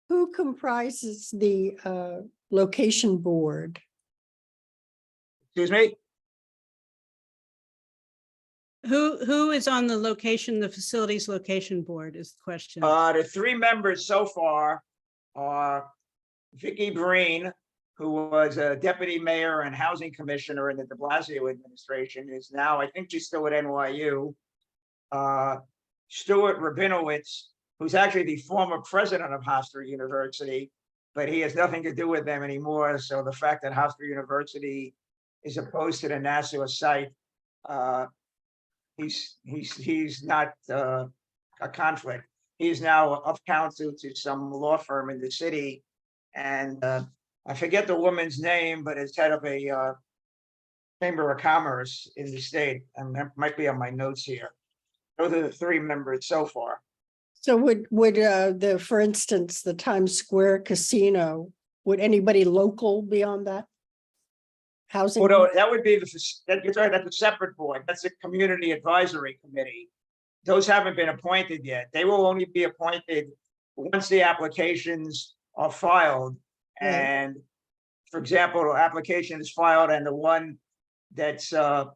Who comprises the location board? Excuse me? Who is on the facilities location board is the question. The three members so far are Vicky Breen, who was a deputy mayor and housing commissioner in the de Blasio administration, is now, I think she's still at NYU. Stuart Rabinowitz, who's actually the former president of Hofstra University, but he has nothing to do with them anymore. So the fact that Hofstra University is opposed to the Nassau site, he's not a conflict. He's now of counsel to some law firm in the city, and I forget the woman's name, but it's head of a Chamber of Commerce in the state, and that might be on my notes here. Those are the three members so far. So would for instance, the Times Square Casino, would anybody local be on that? Housing? Well, no, that would be that's a separate board. That's a community advisory committee. Those haven't been appointed yet. They will only be appointed once the applications are filed. Right. And for example, the application is filed and the one that's at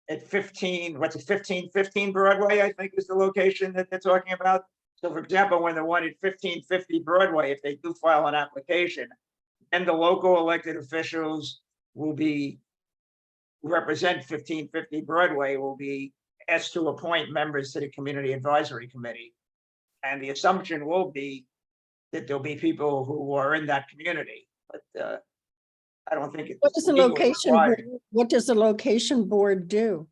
1515 Broadway, I think is the location that they're talking about. So for example, when the one at 1550 Broadway, if they do file an application, then the local elected officials will be represent 1550 Broadway will be asked to appoint members to the community advisory committee. And the assumption will be that there'll be people who are in that community, but I don't think it's What does the legally location, required. what does the location board do?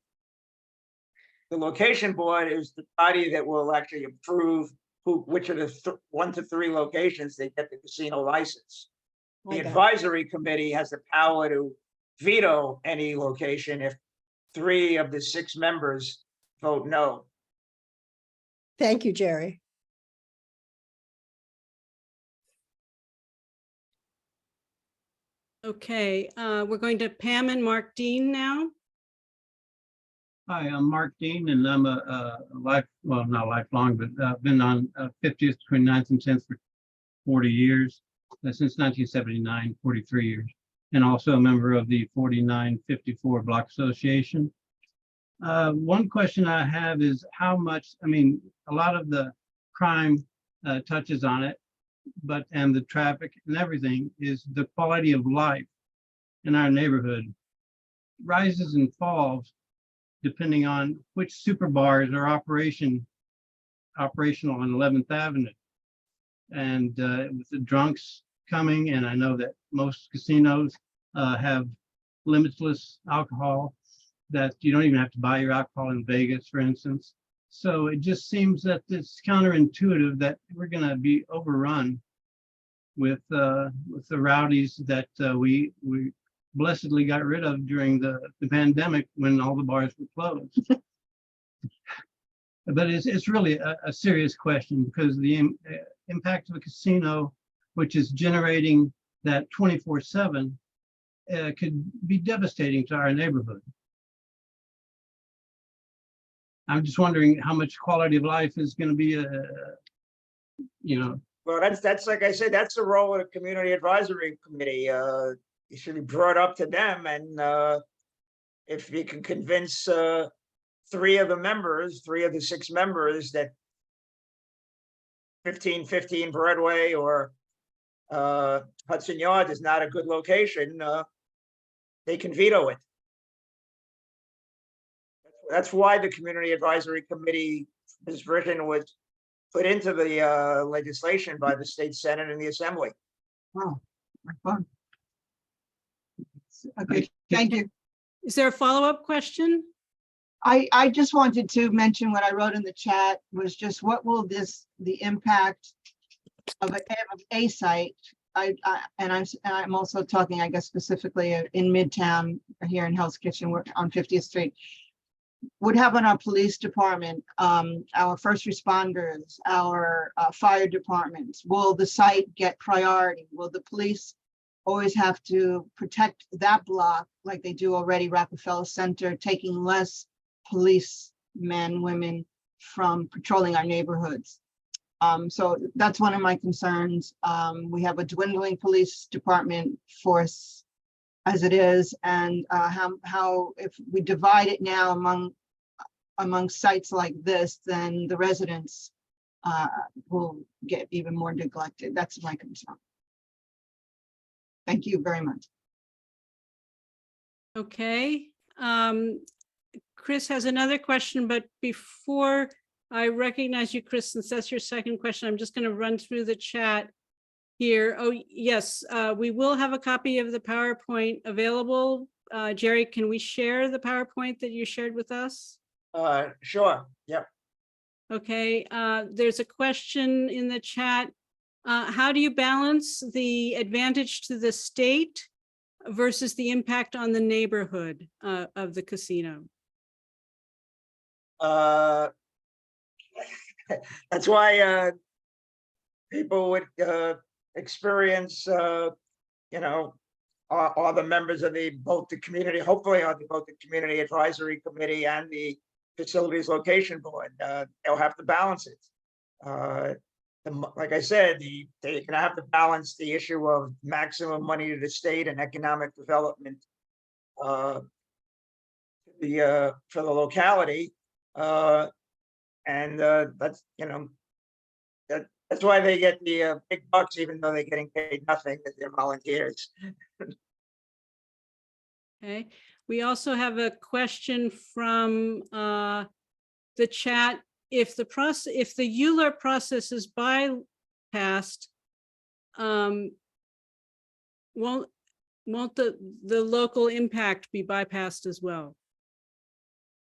The location board is the body that will actually approve which of the 1 to 3 locations they get the casino license. I The got it. advisory committee has the power to veto any location if 3 of the 6 members vote no. Thank you, Jerry. Okay, we're going to Pam and Mark Dean now. Hi, I'm Mark Dean, and I'm well, not lifelong, but I've been on 50th, 29th, and 10th for 40 years, since 1979, 43 years, and also a member of the 4954 Block Association. One question I have is how much, I mean, a lot of the crime touches on it, and the traffic and everything is the quality of life in our neighborhood rises and falls depending on which super bars are operational on 11th Avenue. And with the drunks coming, and I know that most casinos have limitless alcohol, that you don't even have to buy your alcohol in Vegas, for instance. So it just seems that it's counterintuitive that we're going to be overrun with the rowdies that we blessedly got rid of during the pandemic when all the bars were closed. But it's really a serious question, because the impact of a casino, which is generating that 24/7, could be devastating to our neighborhood. I'm just wondering how much quality of life is going to be, Well, that's like I said, that's the role of the community advisory committee. It should be brought up to them, and if you can convince 3 of the 6 members that 1515 Broadway or Hudson Yards is not a good location, they can veto it. That's why the community advisory committee, this version was put into the legislation by the state Senate and the Assembly. Oh, fun. Okay, thank you. Is there a follow-up question? I just wanted to mention what I wrote in the chat was just what will the impact of a site. I'm also talking, I guess, specifically in Midtown here in Hell's Kitchen, we're on 50th Street, would have on our police department, our first responders, our fire departments. Will the site get priority? Will the police always have to protect that block like they do already Rockefeller Center, taking less policemen, women from patrolling our neighborhoods? So that's one of my concerns. We have a dwindling police department force as it is, and how if we divide it now among sites like this, then the residents will get even more neglected. That's my concern. Thank you very much. Okay. Chris has another question, but before I recognize you, Chris, since that's your second question, I'm just going to run through the chat here. Oh, yes, we will have a copy of the PowerPoint available. Jerry, can we share the PowerPoint that you shared with us? Sure, yep. Okay, there's a question in the chat. How do you balance the advantage to the state versus the impact on the neighborhood of the casino? That's why people would experience, you know, are the members of both the community, hopefully are both the Community Advisory Committee and the Facilities Location Board. They'll have to balance it. Like I said, they're gonna have to balance the issue of maximum money to the state and economic development for the locality. And that's, you know, that's why they get the big bucks, even though they're getting paid nothing, because they're volunteers. Okay, we also have a question from the chat. If the ULURP process is bypassed, won't the local impact be bypassed as well?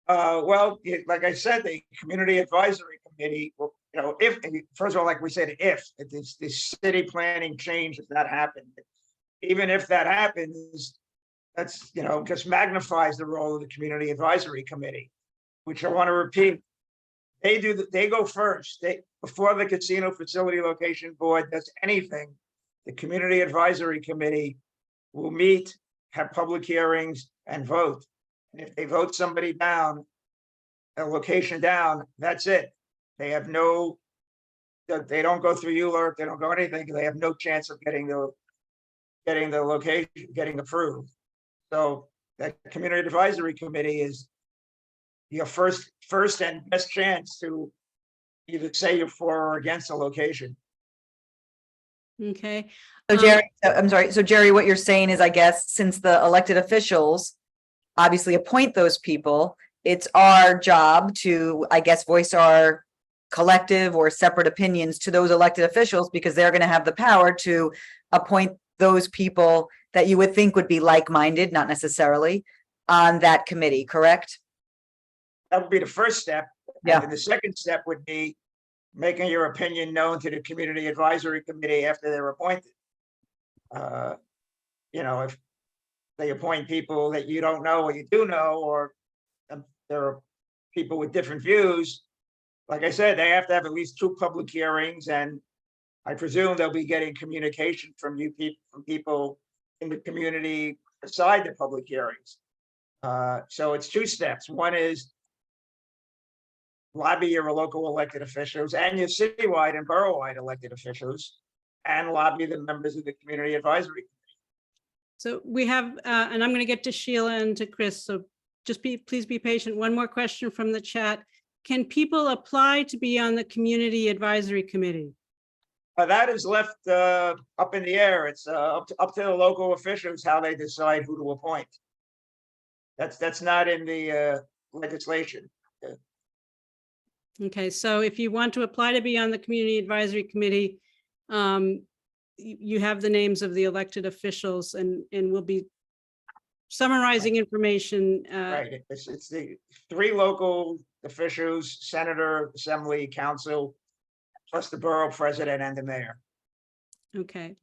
Well, like I said, the Community Advisory Committee, well, you know, if, first of all, like we said, if the city planning change, if that happened, even if that happens, that's, you know, just magnifies the role of the Community Advisory Committee, which I want to repeat. They go first. Before the Casino Facility Location Board does anything, the Community Advisory Committee will meet, have public hearings, and vote. And if they vote somebody down, a location down, that's it. They have no, they don't go through ULURP, they don't go anything, they have no chance of getting the location, getting approved. So that Community Advisory Committee is your first and best chance to either say you're for or against a location. Okay. So Jerry, I'm sorry. So Jerry, what you're saying is, I guess, since the elected officials obviously appoint those people, it's our job to, I guess, voice our collective or separate opinions to those elected officials, because they're going to have the power to appoint those people that you would think would be like-minded, not necessarily, on that committee, correct? That would be the first step. Yeah. And the second step would be making your opinion known to the Community Advisory Committee after they're appointed. You know, if they appoint people that you don't know or you do know, or there are people with different views, like I said, they have to have at least 2 public hearings, and I presume they'll be getting communication from people in the community beside the public hearings. So it's 2 steps. One is lobby your local elected officials and your citywide and borough-wide elected officials, and lobby the members of the Community Advisory Committee. So we have, and I'm going to get to Sheila and to Chris, so just please be patient. One more question from the chat. Can people apply to be on the Community Advisory Committee? That is left up in the air. It's up to the local officials how they decide who to appoint. That's not in the legislation. Okay, so if you want to apply to be on the Community Advisory Committee, you have the names of the elected officials, and we'll be summarizing information. Right, it's the 3 local officials, senator, assembly, council, plus the borough president and the mayor. Okay.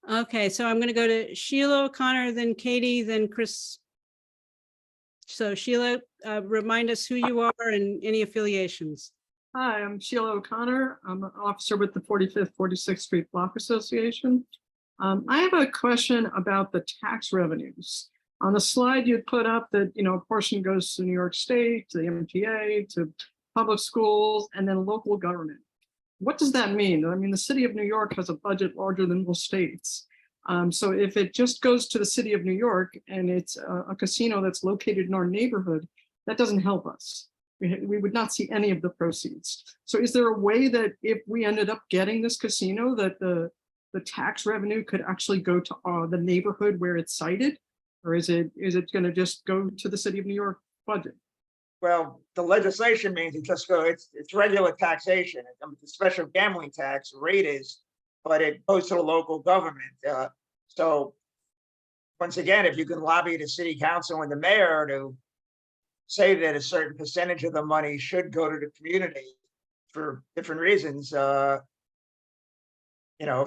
Okay, so I'm going to go to Sheila O'Connor, then Katie, then Chris. So Sheila, remind us who you are and any affiliations. Hi, I'm Sheila O'Connor. I'm an officer with the 45th, 46th Street Block Association. I have a question about the tax revenues. On the slide you put up that, you know, a portion goes to New York State, to the MTA, to public schools, and then local government. What does that mean? I mean, the city of New York has a budget larger than most states. So if it just goes to the city of New York and it's a casino that's located in our neighborhood, that doesn't help us, We would not see any of the proceeds. So is there a way that if we ended up getting this casino, that the tax revenue could actually go to the neighborhood where it's sited? Or is it going to just go to the city of New York budget? Well, the legislation means it just it's regular taxation. I mean, the special gambling tax rate is, but it goes to the local government. So once again, if you can lobby the city council and the mayor to say that a certain percentage of the money should go to the community for different reasons, if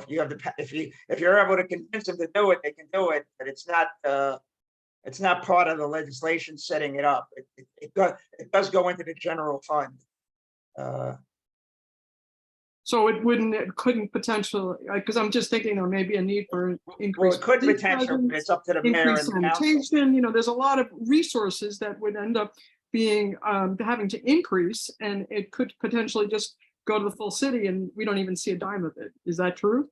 you have if you're able to convince them to do it, they can do it, but it's not part of the legislation setting it up. It does go into the general fund. So it couldn't potentially, because I'm just thinking there may be a need for Well, increased. it could police potentially, but presence, it's up to the mayor and increased the council. sanitation, there's a lot of resources that would end up being, having to increase, and it could potentially just go to the full city and we don't even see a dime of it. Is that true?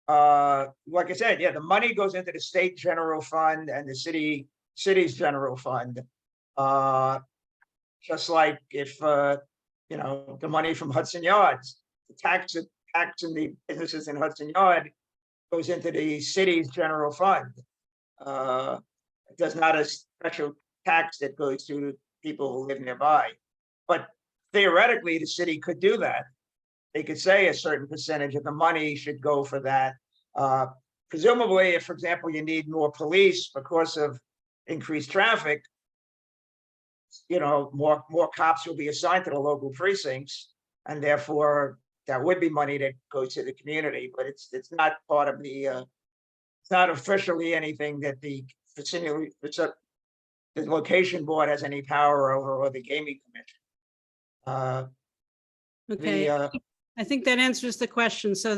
Like I said, yeah, the money goes into the state general fund and the city's general fund. Just like if, the money from Hudson Yards, the tax in the businesses in Hudson Yard goes into the city's general fund. It does not a special tax that goes to people who live nearby. But theoretically, the city could do that. They could say a certain percentage of the money should go for that. Presumably, if, for example, you need more police because of increased traffic, more cops will be assigned to the local precincts, and therefore that would be money that goes to the community. But it's not part of the. It's not officially anything that the vicinity, the location board has any power over, or the gaming commission. Okay, I think that answers the question. So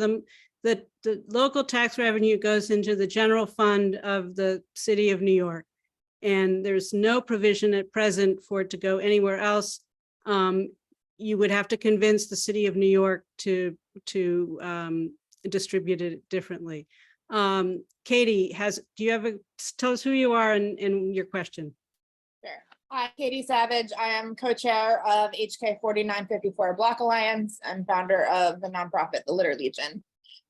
the local tax revenue goes into the general fund of the city of New York. And there's no provision at present for it to go anywhere else. You would have to convince the city of New York to distribute it differently. Katie, do you have tell us who you are and your question? Sure. Hi, Katie Savage. I am co-chair of HK 4954 Block Alliance and founder of the nonprofit, the Litter Legion.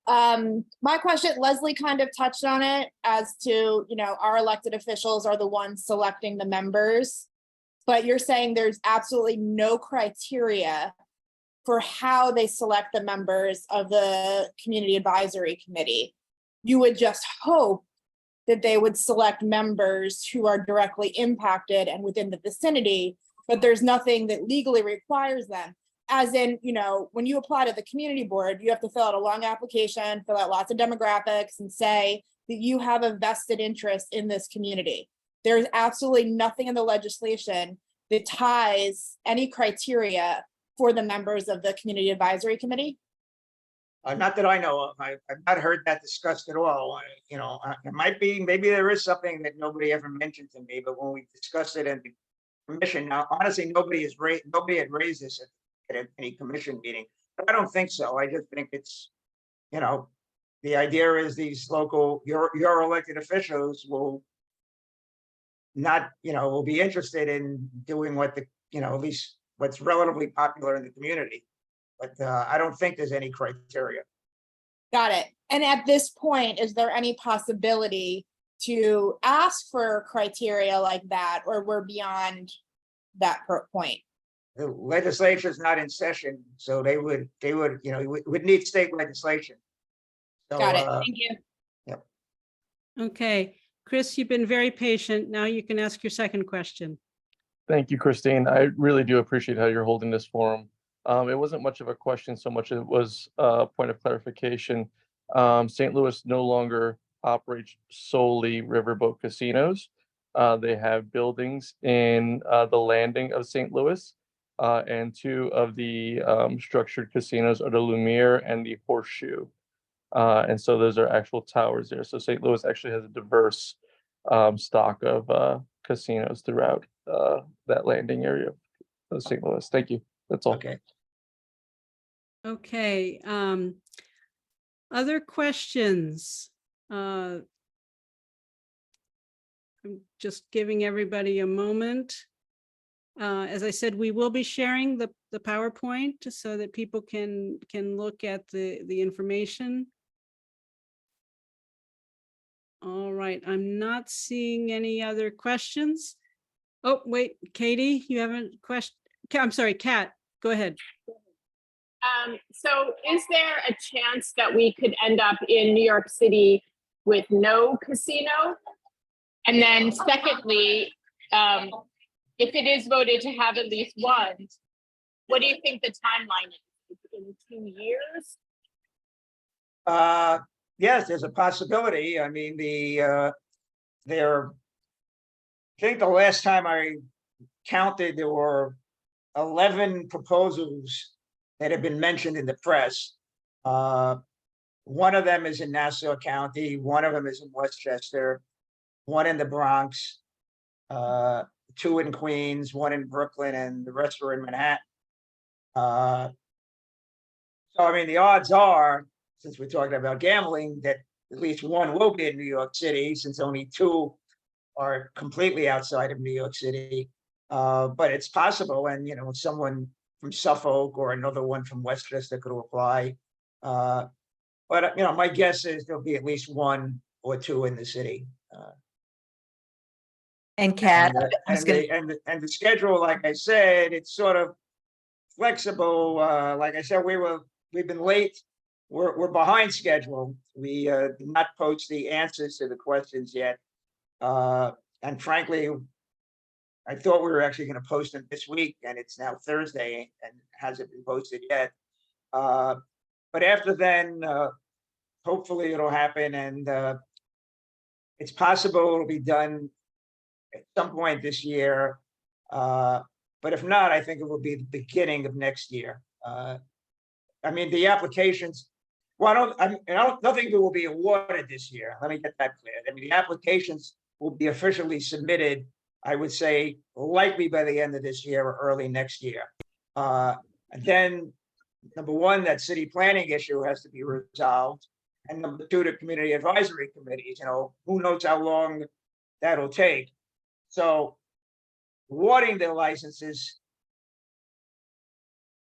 My question, Leslie kind of touched on it as to, our elected officials are the ones selecting the members, but you're saying there's absolutely no criteria for how they select the members of the Community Advisory Committee. You would just hope that they would select members who are directly impacted and within the vicinity, but there's nothing that legally requires them. As in, when you apply to the community board, you have to fill out a long application, fill out lots of demographics, and say that you have a vested interest in this community. There's absolutely nothing in the legislation that ties any criteria for the members of the Community Advisory Committee. Not that I know of. I've not heard that discussed at all. It might be, maybe there is something that nobody ever mentioned to me, but when we discussed it in the commission, now honestly, nobody had raised this at any commission meeting. But I don't think so. I just think it's, the idea is these local, your elected officials will not, will be interested in doing what at least what's relatively popular in the community. But I don't think there's any criteria. Got it. And at this point, is there any possibility to ask for criteria like that, or we're beyond that point? The legislature is not in session, so they would, would need state legislation. So, Got it. Thank you. Yep. Okay, Chris, you've been very patient. Now you can ask your second question. Thank you, Christine. I really do appreciate how you're holding this forum. It wasn't much of a question so much as it was a point of clarification. St. Louis no longer operates solely riverboat casinos. They have buildings in the landing of St. Louis, and two of the structured casinos are the Lumiere and the Horseshoe. And so those are actual towers there. So St. Louis actually has a diverse stock of casinos throughout that landing area of St. Louis. Thank you. That's all. Okay. Okay, other questions? I'm just giving everybody a moment. As I said, we will be sharing the PowerPoint so that people can look at the information. All right, I'm not seeing any other questions. Oh, wait, Katie, you have a question? I'm sorry, Kat, go ahead. So is there a chance that we could end up in New York City with no casino? And then secondly, if it is voted to have at least one, what do you think the timeline is? In 2 years? Yes, there's a possibility. I mean, I think the last time I counted, there were 11 proposals that have been mentioned in the press. One of them is in Nassau County, one of them is in Westchester, one in the Bronx, 2 in Queens, 1 in Brooklyn, and the rest are in Manhattan. So, I mean, the odds are, since we're talking about gambling, that at least one will be in New York City, since only 2 are completely outside of New York City. But it's possible, and someone from Suffolk or another one from Westchester could apply. But my guess is there'll be at least 1 or 2 in the city. And Kat, And the schedule, like I said, it's sort of flexible. Like I said, we've been late. We're behind schedule. We did not post the answers to the questions yet. And frankly, I thought we were actually going to post them this week, and it's now Thursday and hasn't been posted yet. But after then, hopefully it'll happen, and it's possible it'll be done at some point this year. But if not, I think it will be the beginning of next year. I mean, the applications, well, I don't think it will be awarded this year. Let me get that clear. I mean, the applications will be officially submitted, I would say, likely by the end of this year or early next year. And then, number one, that city planning issue has to be resolved. And number 2, the community advisory committees, who knows how long that'll take. So awarding the licenses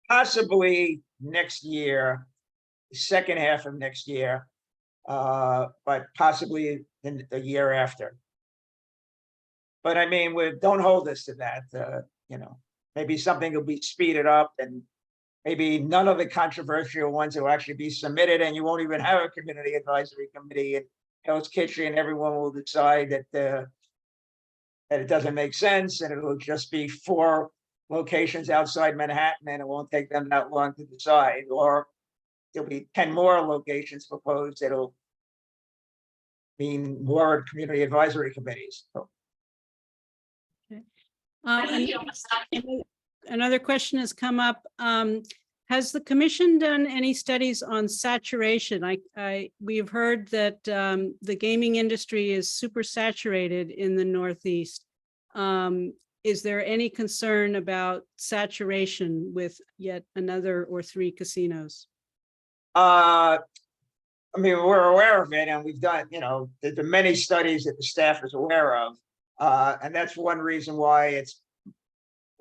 possibly next year, second half of next year, but possibly in the year after. But I mean, don't hold us to that. Maybe something will be speeded up, and maybe none of the controversial ones will actually be submitted, and you won't even have a community advisory committee in Hell's Kitchen. Everyone will decide that it doesn't make sense, and it'll just be 4 locations outside Manhattan, and it won't take them that long to decide. Or there'll be 10 more locations proposed. It'll mean more community advisory committees. Another question has come up. Has the commission done any studies on saturation? We've heard that the gaming industry is super saturated in the Northeast. Is there any concern about saturation with yet another or 3 casinos? I mean, we're aware of it, and we've done, there's been many studies that the staff is aware of. And that's one reason why it's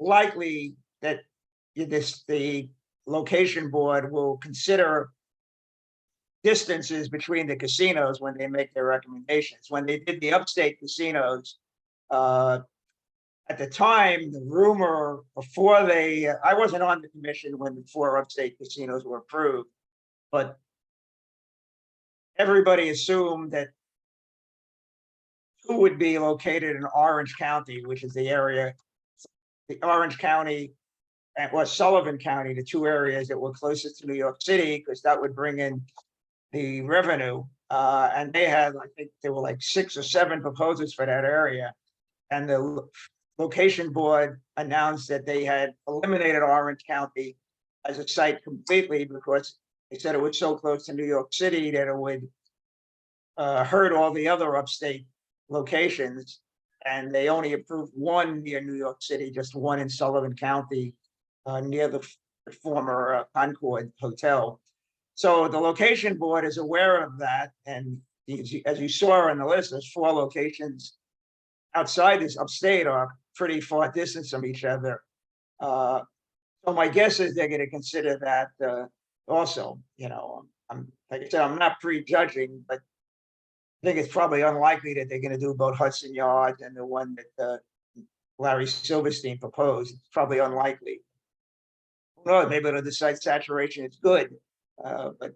likely that the location board will consider distances between the casinos when they make their recommendations. When they did the upstate casinos, at the time, the rumor before I wasn't on the commission when the 4 upstate casinos were approved, but everybody assumed that 2 would be located in Orange County, which is the area, the Orange County and Sullivan County, the 2 areas that were closest to New York City, because that would bring in the revenue. And they had, I think there were like 6 or 7 proposals for that area. And the location board announced that they had eliminated Orange County as a site completely because they said it was so close to New York City that it would hurt all the other upstate locations. And they only approved 1 near New York City, just 1 in Sullivan County, near the former Concord Hotel. So the location board is aware of that. And as you saw in the list, there's 4 locations outside this upstate are pretty far distance from each other. So my guess is they're gonna consider that, also, you know, I'm, like I said, I'm not prejudging, but I think it's probably unlikely that they're gonna do both Hudson Yards and the one that, Larry Silverstein proposed. It's probably unlikely. Who knows, maybe they'll decide saturation is good, but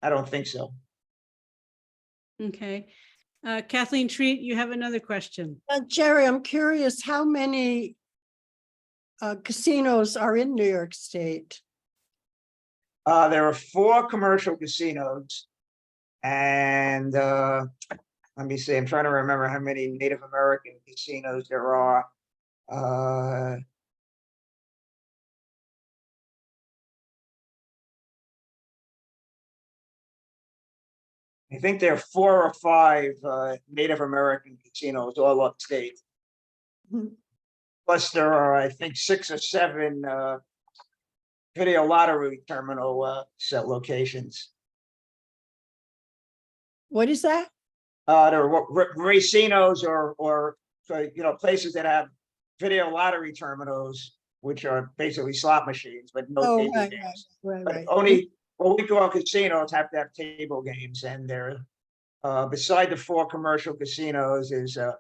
I don't think so. Okay. Kathleen Treat, you have another question. Jerry, I'm curious, how many casinos are in New York State? There are 4 commercial casinos. And let me see, I'm trying to remember how many Native American casinos there are. I think there are 4 or 5 Native American casinos all upstate. Mhm. Plus there are, I think, 6 or 7 video lottery terminal set locations. What is that? There are racinos or you know, places that have video lottery terminals, which are basically slot machines, but no Oh, table right, games. right, But right. only what we call casinos have to have table games, and they're beside the 4 commercial casinos is a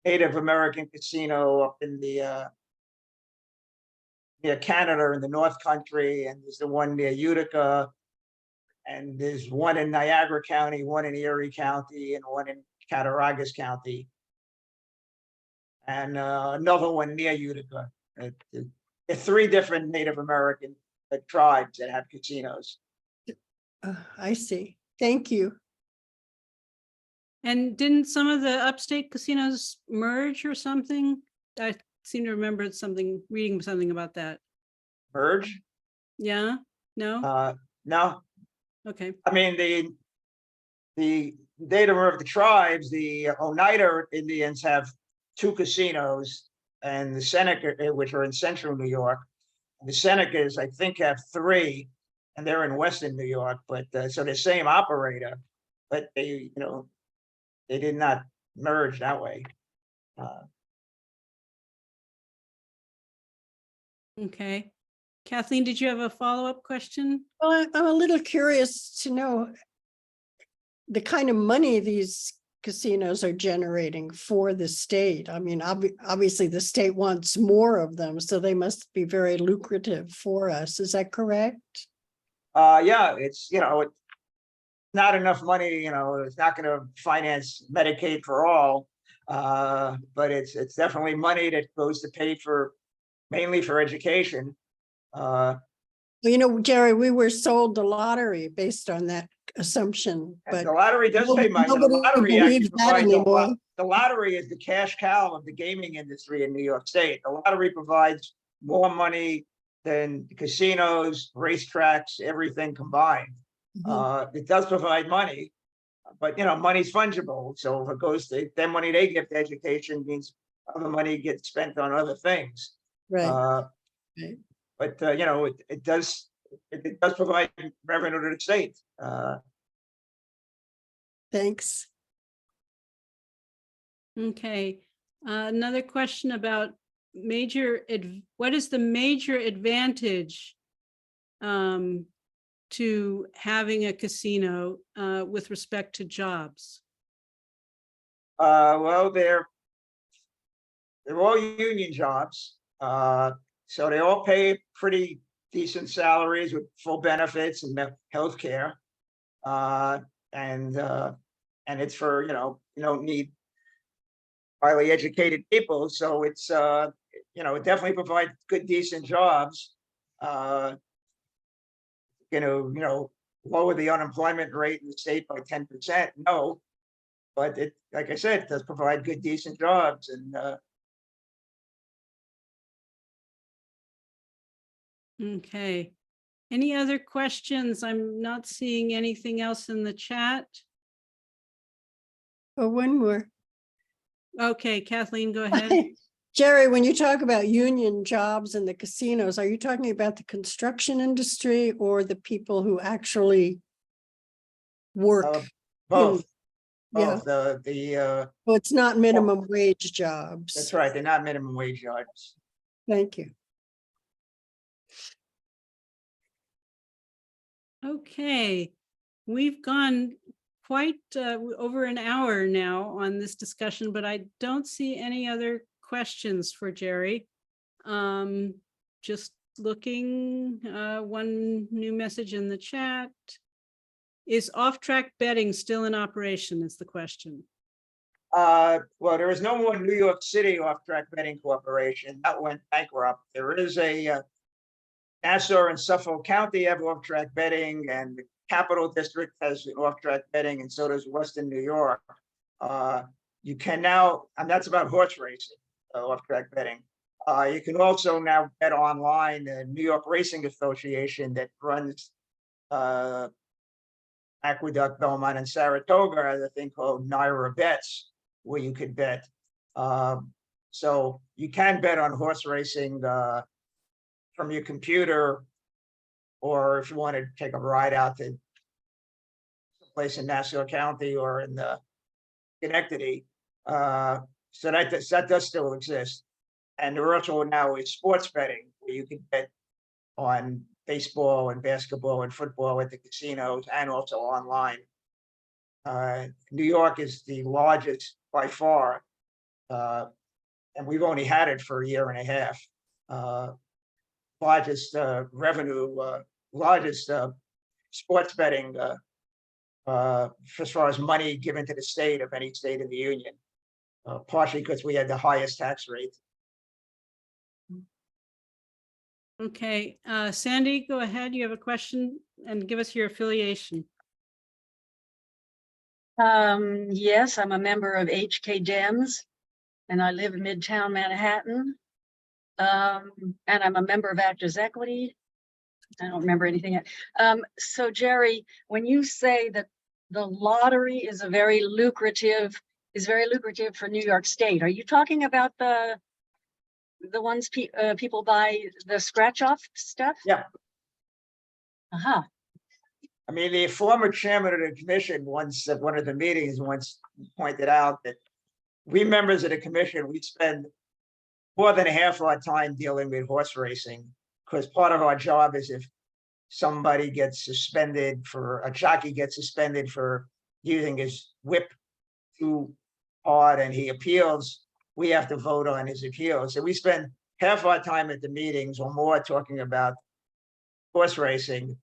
Native American casino up in the near Canada in the North Country, and there's the one near Utica, and there's one in Niagara County, one in Erie County, and one in Cattaraugus County, and another one near Utica. There are 3 different Native American tribes that have casinos. I see. Thank you. And didn't some of the upstate casinos merge or something? I seem to remember reading something about that. Merge? Yeah? No? No, Okay. I mean, the Native of the tribes, the Oneida Indians have 2 casinos, and the Seneca, which are in central New York. The Senecas, I think, have 3, and they're in western New York, but so the same operator, but they, you know, they did not merge that way. Okay. Kathleen, did you have a follow-up question? Well, I'm a little curious to know the kind of money these casinos are generating for the state. I mean, obviously the state wants more of them, so they must be very lucrative for us. Is that correct? Yeah, it's, you know, it's not enough money, you know, it's not gonna finance Medicaid for all. But it's definitely money that goes to pay for, mainly for education. Well, you know, Jerry, we were sold the lottery based on that assumption, And but the lottery does pay money. The nobody lottery actually believes that provides a lot. anymore. The lottery is the cash cow of the gaming industry in New York State. The lottery provides more money than casinos, racetracks, everything combined. It does provide money, but you know, money's fungible. So if it goes to their money, they give to education means other money gets spent on other things. Right. Right. But you know, it does provide revenue to the state. Thanks. Okay. Another question about what is the major advantage to having a casino with respect to jobs? Well, they're all union jobs. So they all pay pretty decent salaries with full benefits and health care. And it's for, you know, you don't need highly educated people. So it's, you know, it definitely provides good, decent jobs. You know, lower the unemployment rate in the state by 10%. No, but it, like I said, it does provide good, decent jobs. And Okay. Any other questions? I'm not seeing anything else in the chat. Oh, one more. Okay, Kathleen, go ahead. Jerry, when you talk about union jobs in the casinos, are you talking about the construction industry or the people who actually work? both. Yeah, Well, it's not minimum wage jobs. that's right, they're not minimum wage jobs. Thank you. Okay, we've gone quite over an hour now on this discussion, but I don't see any other questions for Jerry. Just looking, one new message in the chat. Is off-track betting still in operation is the question. Well, there is no more New York City off-track betting corporation. That went bankrupt. There is a Nassau and Suffolk County have off-track betting, and the Capital District has off-track betting, and so does Western New York. You can now, and that's about horse racing, off-track betting. You can also now bet online. The New York Racing Association that runs Aqueduct, Belmont, and Saratoga has a thing called Naira Bets, where you could bet. So you can bet on horse racing from your computer, or if you want to take a ride out to someplace in Nassau County or in the Schenectady. So that does still exist. And there also now is sports betting, where you can bet on baseball and basketball and football at the casinos and also online. New York is the largest by far, and we've only had it for a year and a half. Largest revenue, largest sports betting as far as money given to the state of any state in the union, partially because we had the highest tax rate. Okay, Sandy, go ahead. You have a question and give us your affiliation. Yes, I'm a member of HK Dems and I live in Midtown Manhattan. And I'm a member of Actors Equity. I don't remember anything. So Jerry, when you say that the lottery is very lucrative for New York State, are you talking about the ones people buy the scratch off stuff? Yeah. Uh-huh. I mean, the former chairman of the commission once at one of the meetings once pointed out that we members of the commission, we spend more than half our time dealing with horse racing, because part of our job is if somebody gets suspended for, a jockey gets suspended for using his whip too hard and he appeals, we have to vote on his appeal. So we spend half our time at the meetings or more talking about horse racing.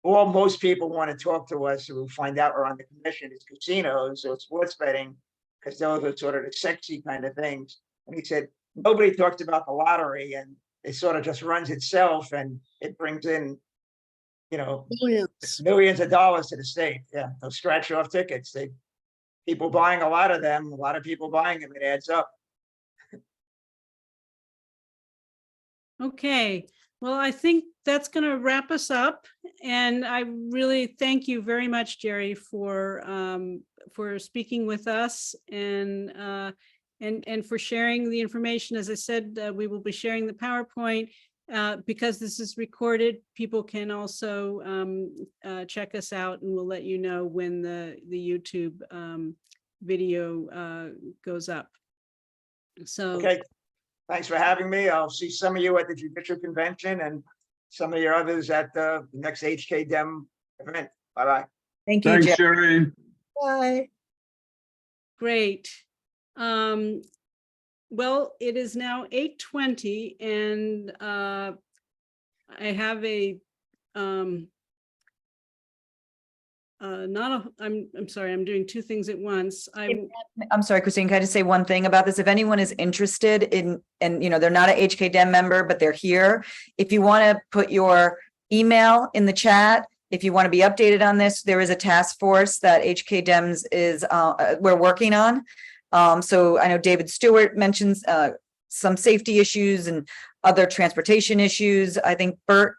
All most people want to talk to us who find out we're on the commission is casinos or sports betting, because those are sort of the sexy kind of things. And he said, nobody talks about the lottery, and it sort of just runs itself and it brings in, you know, millions of dollars to the state. Yeah, those scratch off tickets, people buying a lot of them, a lot of people buying them, it adds up. Okay, well, I think that's going to wrap us up. And I really thank you very much, Jerry, for speaking with us and for sharing the information. As I said, we will be sharing the PowerPoint. Because this is recorded, people can also check us out, and we'll let you know when the YouTube video goes up. So okay, thanks for having me. I'll see some of you at the Judicial Convention and some of your others at the next HK Dem event. Bye-bye. Thank you, Thanks, Jerry. Jerry. Bye. great. Well, it is now 8:20 and I have a I'm sorry, I'm doing two things at once. I'm sorry, Christine, can I just say one thing about this? If anyone is interested in, and you know, they're not a HK Dem member, but they're here. If you want to put your email in the chat, if you want to be updated on this, there is a task force that HK Dems is, we're working on. So I know David Stewart mentions some safety issues and other transportation issues. I think Bert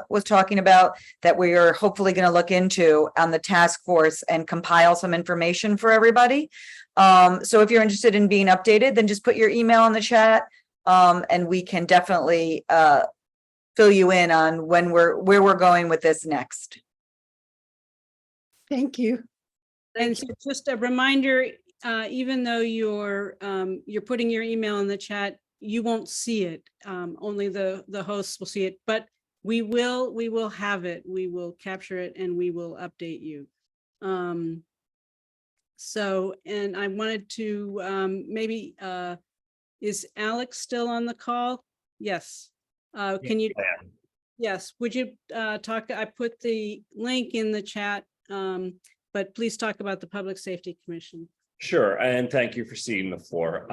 was talking about that we are hopefully going to look into on the task force and compile some information for everybody. So if you're interested in being updated, then just put your email in the chat and we can definitely fill you in on where we're going with this next. Thank you. And so just a reminder, even though you're putting your email in the chat, you won't see it. Only the hosts will see it, but we will have it. We will capture it and we will update you. So, and I wanted to maybe, is Alex still on the call? Yes. Can you? Yes, would you talk, I put the link in the chat, but please talk about the Public Safety Commission. Sure, and thank you for ceding the floor.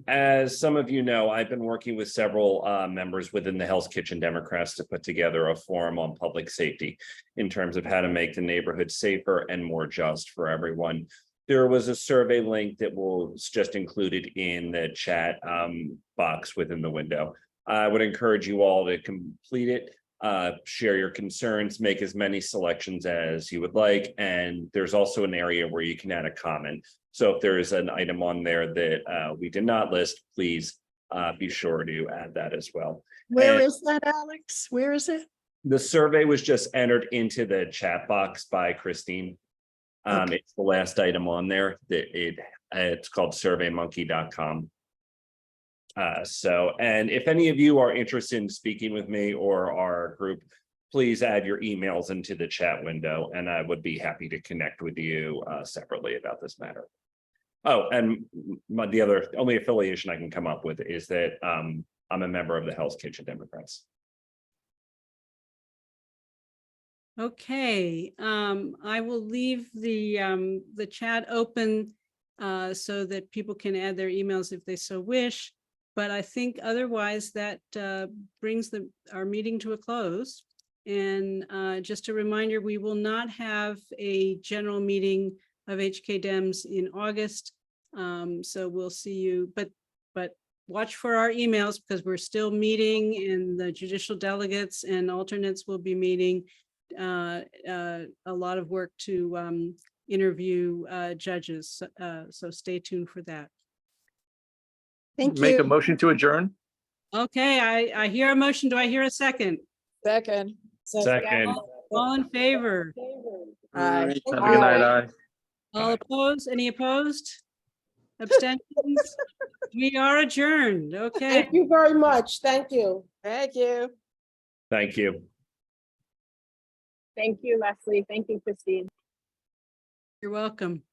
As some of you know, I've been working with several members within the Hell's Kitchen Democrats to put together a forum on public safety in terms of how to make the neighborhood safer and more just for everyone. There was a survey link that was just included in the chat box within the window. I would encourage you all to complete it. Share your concerns, make as many selections as you would like. And there's also an area where you can add a comment. So if there is an item on there that we did not list, please be sure to add that as well. Where And is that, Alex? Where is it? the survey was just entered into the chat box by Christine. Okay. It's the last item on there that it's called surveymonkey.com. And if any of you are interested in speaking with me or our group, please add your emails into the chat window and I would be happy to connect with you separately about this matter. Oh, and the only affiliation I can come up with is that I'm a member of the Hell's Kitchen Democrats. Okay, I will leave the chat open so that people can add their emails if they so wish. But I think otherwise that brings our meeting to a close. And just a reminder, we will not have a general meeting of HK Dems in August. So we'll see you, but watch for our emails because we're still meeting and the judicial delegates and alternates will be meeting. A lot of work to interview judges. So stay tuned for that. Thank Make you. a motion to adjourn. Okay, I hear a motion. Do I hear a second? Second. Second. All in favor? Aye. Have a good night. Aye. All opposed? Any opposed? Abstentions? We are adjourned. Okay. Thank you very much. Thank you. Thank you. Thank you. Thank you, Leslie. Thank you, Christine. You're welcome.